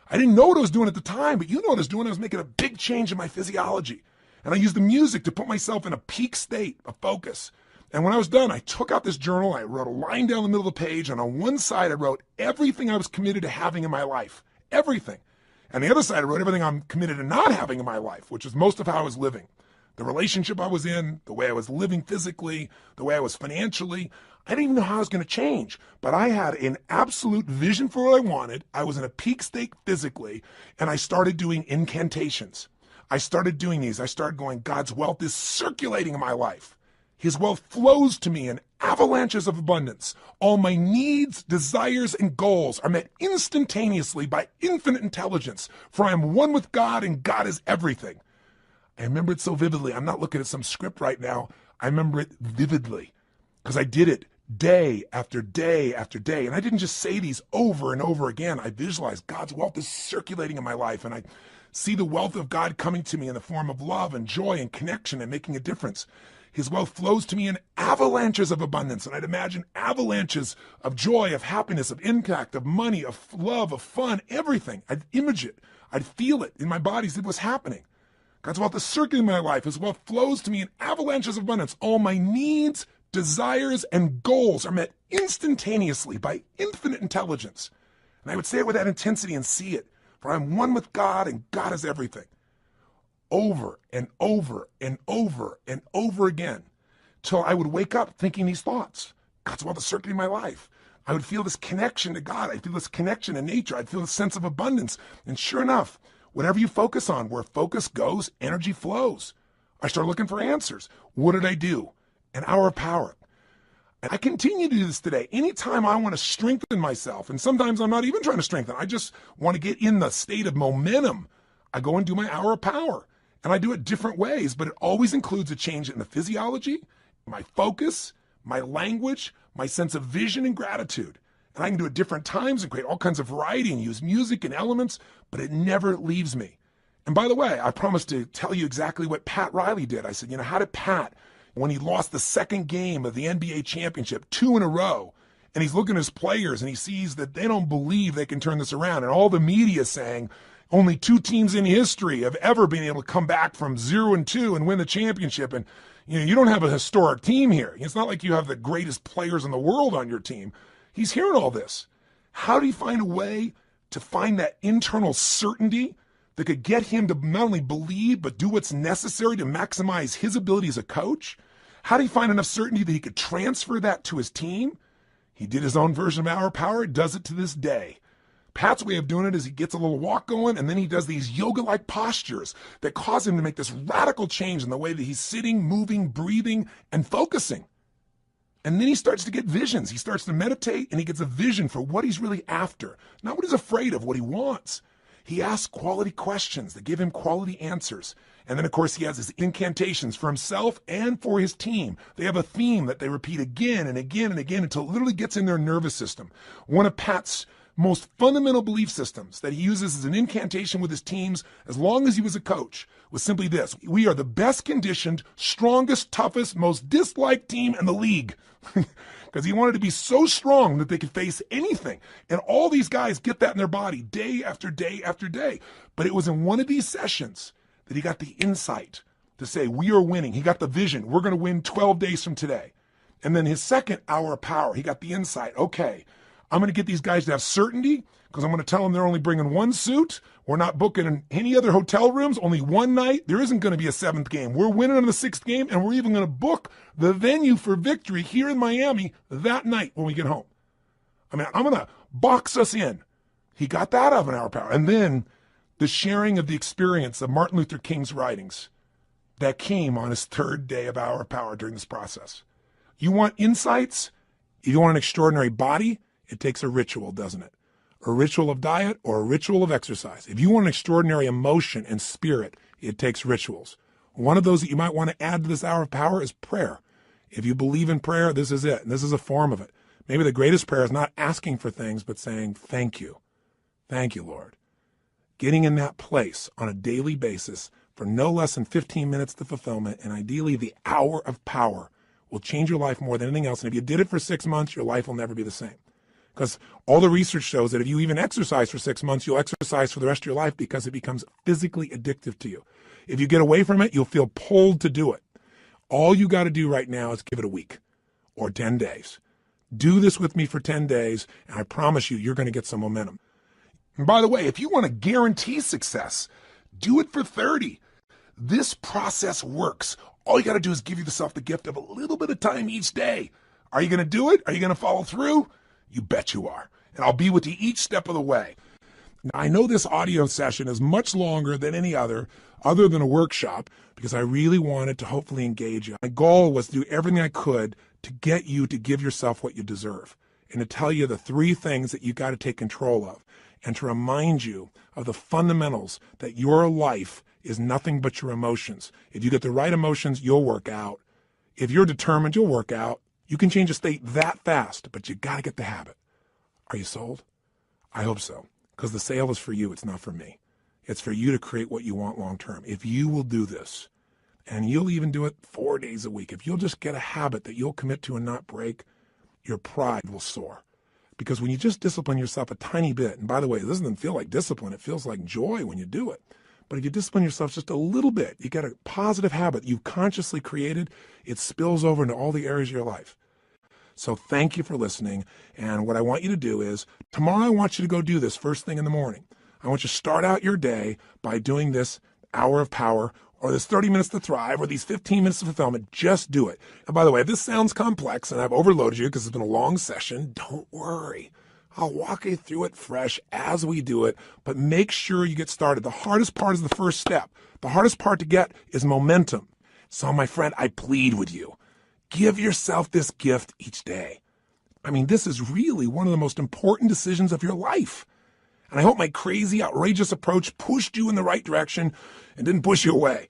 I didn't know what I was doing at the time, but you know what I was doing. I was making a big change in my physiology. And I used the music to put myself in a peak state of focus. And when I was done, I took out this journal. I wrote a line down the middle of the page. And on one side, I wrote everything I was committed to having in my life. Everything. And the other side, I wrote everything I'm committed to not having in my life, which is most of how I was living. The relationship I was in, the way I was living physically, the way I was financially. I didn't even know how I was going to change, but I had an absolute vision for what I wanted. I was in a peak state physically, and I started doing incantations. I started doing these. I started going, God's wealth is circulating in my life. His wealth flows to me in avalanches of abundance. All my needs, desires, and goals are met instantaneously by infinite intelligence, for I am one with God, and God is everything. I remember it so vividly. I'm not looking at some script right now. I remember it vividly because I did it day after day after day. And I didn't just say these over and over again. I visualized God's wealth is circulating in my life, and I see the wealth of God coming to me in the form of love and joy and connection and making a difference. His wealth flows to me in avalanches of abundance. And I'd imagine avalanches of joy, of happiness, of impact, of money, of love, of fun, everything. I'd image it. I'd feel it in my body as it was happening. God's wealth is circulating in my life. His wealth flows to me in avalanches of abundance. All my needs, desires, and goals are met instantaneously by infinite intelligence. And I would say it with that intensity and see it. For I'm one with God, and God is everything. Over and over and over and over again, till I would wake up thinking these thoughts. God's wealth is circulating in my life. I would feel this connection to God. I'd feel this connection to nature. I'd feel this sense of abundance. And sure enough, whatever you focus on, where focus goes, energy flows. I started looking for answers. What did I do? An hour of power. And I continue to do this today. Anytime I want to strengthen myself, and sometimes I'm not even trying to strengthen, I just want to get in the state of momentum, I go and do my hour of power. And I do it different ways, but it always includes a change in the physiology, my focus, my language, my sense of vision and gratitude. And I can do it different times and create all kinds of variety and use music and elements, but it never leaves me. And by the way, I promised to tell you exactly what Pat Riley did. I said, how did Pat, when he lost the second game of the NBA championship, 2 in a row, and he's looking at his players and he sees that they don't believe they can turn this around. And all the media saying only 2 teams in history have ever been able to come back from 0-2 and win the championship. And you don't have a historic team here. It's not like you have the greatest players in the world on your team. He's hearing all this. How do you find a way to find that internal certainty that could get him to not only believe, but do what's necessary to maximize his ability as a coach? How do you find enough certainty that he could transfer that to his team? He did his own version of Hour of Power, does it to this day. Pat's way of doing it is he gets a little walk going, and then he does these yoga-like postures that cause him to make this radical change in the way that he's sitting, moving, breathing, and focusing. And then he starts to get visions. He starts to meditate, and he gets a vision for what he's really after, not what he's afraid of, what he wants. He asks quality questions that give him quality answers. And then, of course, he has his incantations for himself and for his team. They have a theme that they repeat again and again and again until it literally gets in their nervous system. One of Pat's most fundamental belief systems that he uses as an incantation with his teams as long as he was a coach was simply this: we are the best conditioned, strongest, toughest, most disliked team in the league. Because he wanted to be so strong that they could face anything. And all these guys get that in their body day after day after day. But it was in one of these sessions that he got the insight to say, we are winning. He got the vision. We're going to win 12 days from today. And then his second hour of power, he got the insight. Okay, I'm going to get these guys to have certainty because I'm going to tell them they're only bringing 1 suit. We're not booking any other hotel rooms, only 1 night. There isn't going to be a 7th game. We're winning on the 6th game, and we're even going to book the venue for victory here in Miami that night when we get home. I mean, I'm going to box us in. He got that out of an hour of power. And then the sharing of the experience of Martin Luther King's writings that came on his 3rd day of hour of power during this process. You want insights? If you want an extraordinary body, it takes a ritual, doesn't it? A ritual of diet or a ritual of exercise. If you want an extraordinary emotion and spirit, it takes rituals. One of those that you might want to add to this hour of power is prayer. If you believe in prayer, this is it. And this is a form of it. Maybe the greatest prayer is not asking for things, but saying, thank you. Thank you, Lord. Getting in that place on a daily basis for no less than 15 minutes to fulfillment, and ideally the hour of power will change your life more than anything else. And if you did it for 6 months, your life will never be the same. Because all the research shows that if you even exercise for 6 months, you'll exercise for the rest of your life because it becomes physically addictive to you. If you get away from it, you'll feel pulled to do it. All you got to do right now is give it a week or 10 days. Do this with me for 10 days, and I promise you, you're going to get some momentum. And by the way, if you want to guarantee success, do it for 30. This process works. All you got to do is give yourself the gift of a little bit of time each day. Are you going to do it? Are you going to follow through? You bet you are. And I'll be with you each step of the way. Now, I know this audio session is much longer than any other than a workshop, because I really wanted to hopefully engage you. My goal was to do everything I could to get you to give yourself what you deserve and to tell you the 3 things that you got to take control of and to remind you of the fundamentals that your life is nothing but your emotions. If you get the right emotions, you'll work out. If you're determined, you'll work out. You can change a state that fast, but you got to get the habit. Are you sold? I hope so, because the sale is for you. It's not for me. It's for you to create what you want long term. If you will do this, and you'll even do it 4 days a week, if you'll just get a habit that you'll commit to and not break, your pride will soar. Because when you just discipline yourself a tiny bit, and by the way, this doesn't feel like discipline, it feels like joy when you do it. But if you discipline yourself just a little bit, you get a positive habit you've consciously created, it spills over into all the areas of your life. So thank you for listening. And what I want you to do is, tomorrow I want you to go do this first thing in the morning. I want you to start out your day by doing this hour of power, or this 30 minutes to thrive, or these 15 minutes of fulfillment. Just do it. And by the way, if this sounds complex and I've overloaded you because it's been a long session, don't worry. I'll walk you through it fresh as we do it, but make sure you get started. The hardest part is the first step. The hardest part to get is momentum. So my friend, I plead with you. Give yourself this gift each day. I mean, this is really one of the most important decisions of your life. And I hope my crazy, outrageous approach pushed you in the right direction and didn't push you away.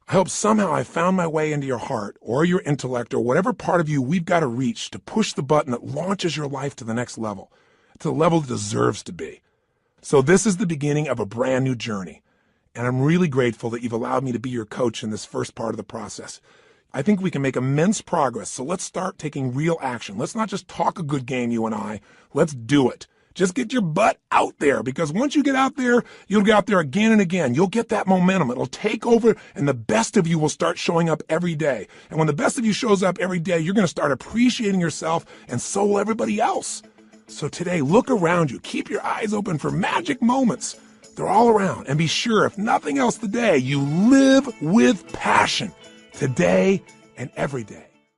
I hope somehow I found my way into your heart or your intellect or whatever part of you we've got to reach to push the button that launches your life to the next level, to the level it deserves to be. So this is the beginning of a brand new journey. And I'm really grateful that you've allowed me to be your coach in this first part of the process. I think we can make immense progress. So let's start taking real action. Let's not just talk a good game, you and I. Let's do it. Just get your butt out there, because once you get out there, you'll get out there again and again. You'll get that momentum. It'll take over, and the best of you will start showing up every day. And when the best of you shows up every day, you're going to start appreciating yourself, and so will everybody else. So today, look around you. Keep your eyes open for magic moments. They're all around. And be sure, if nothing else today, you live with passion today and every day.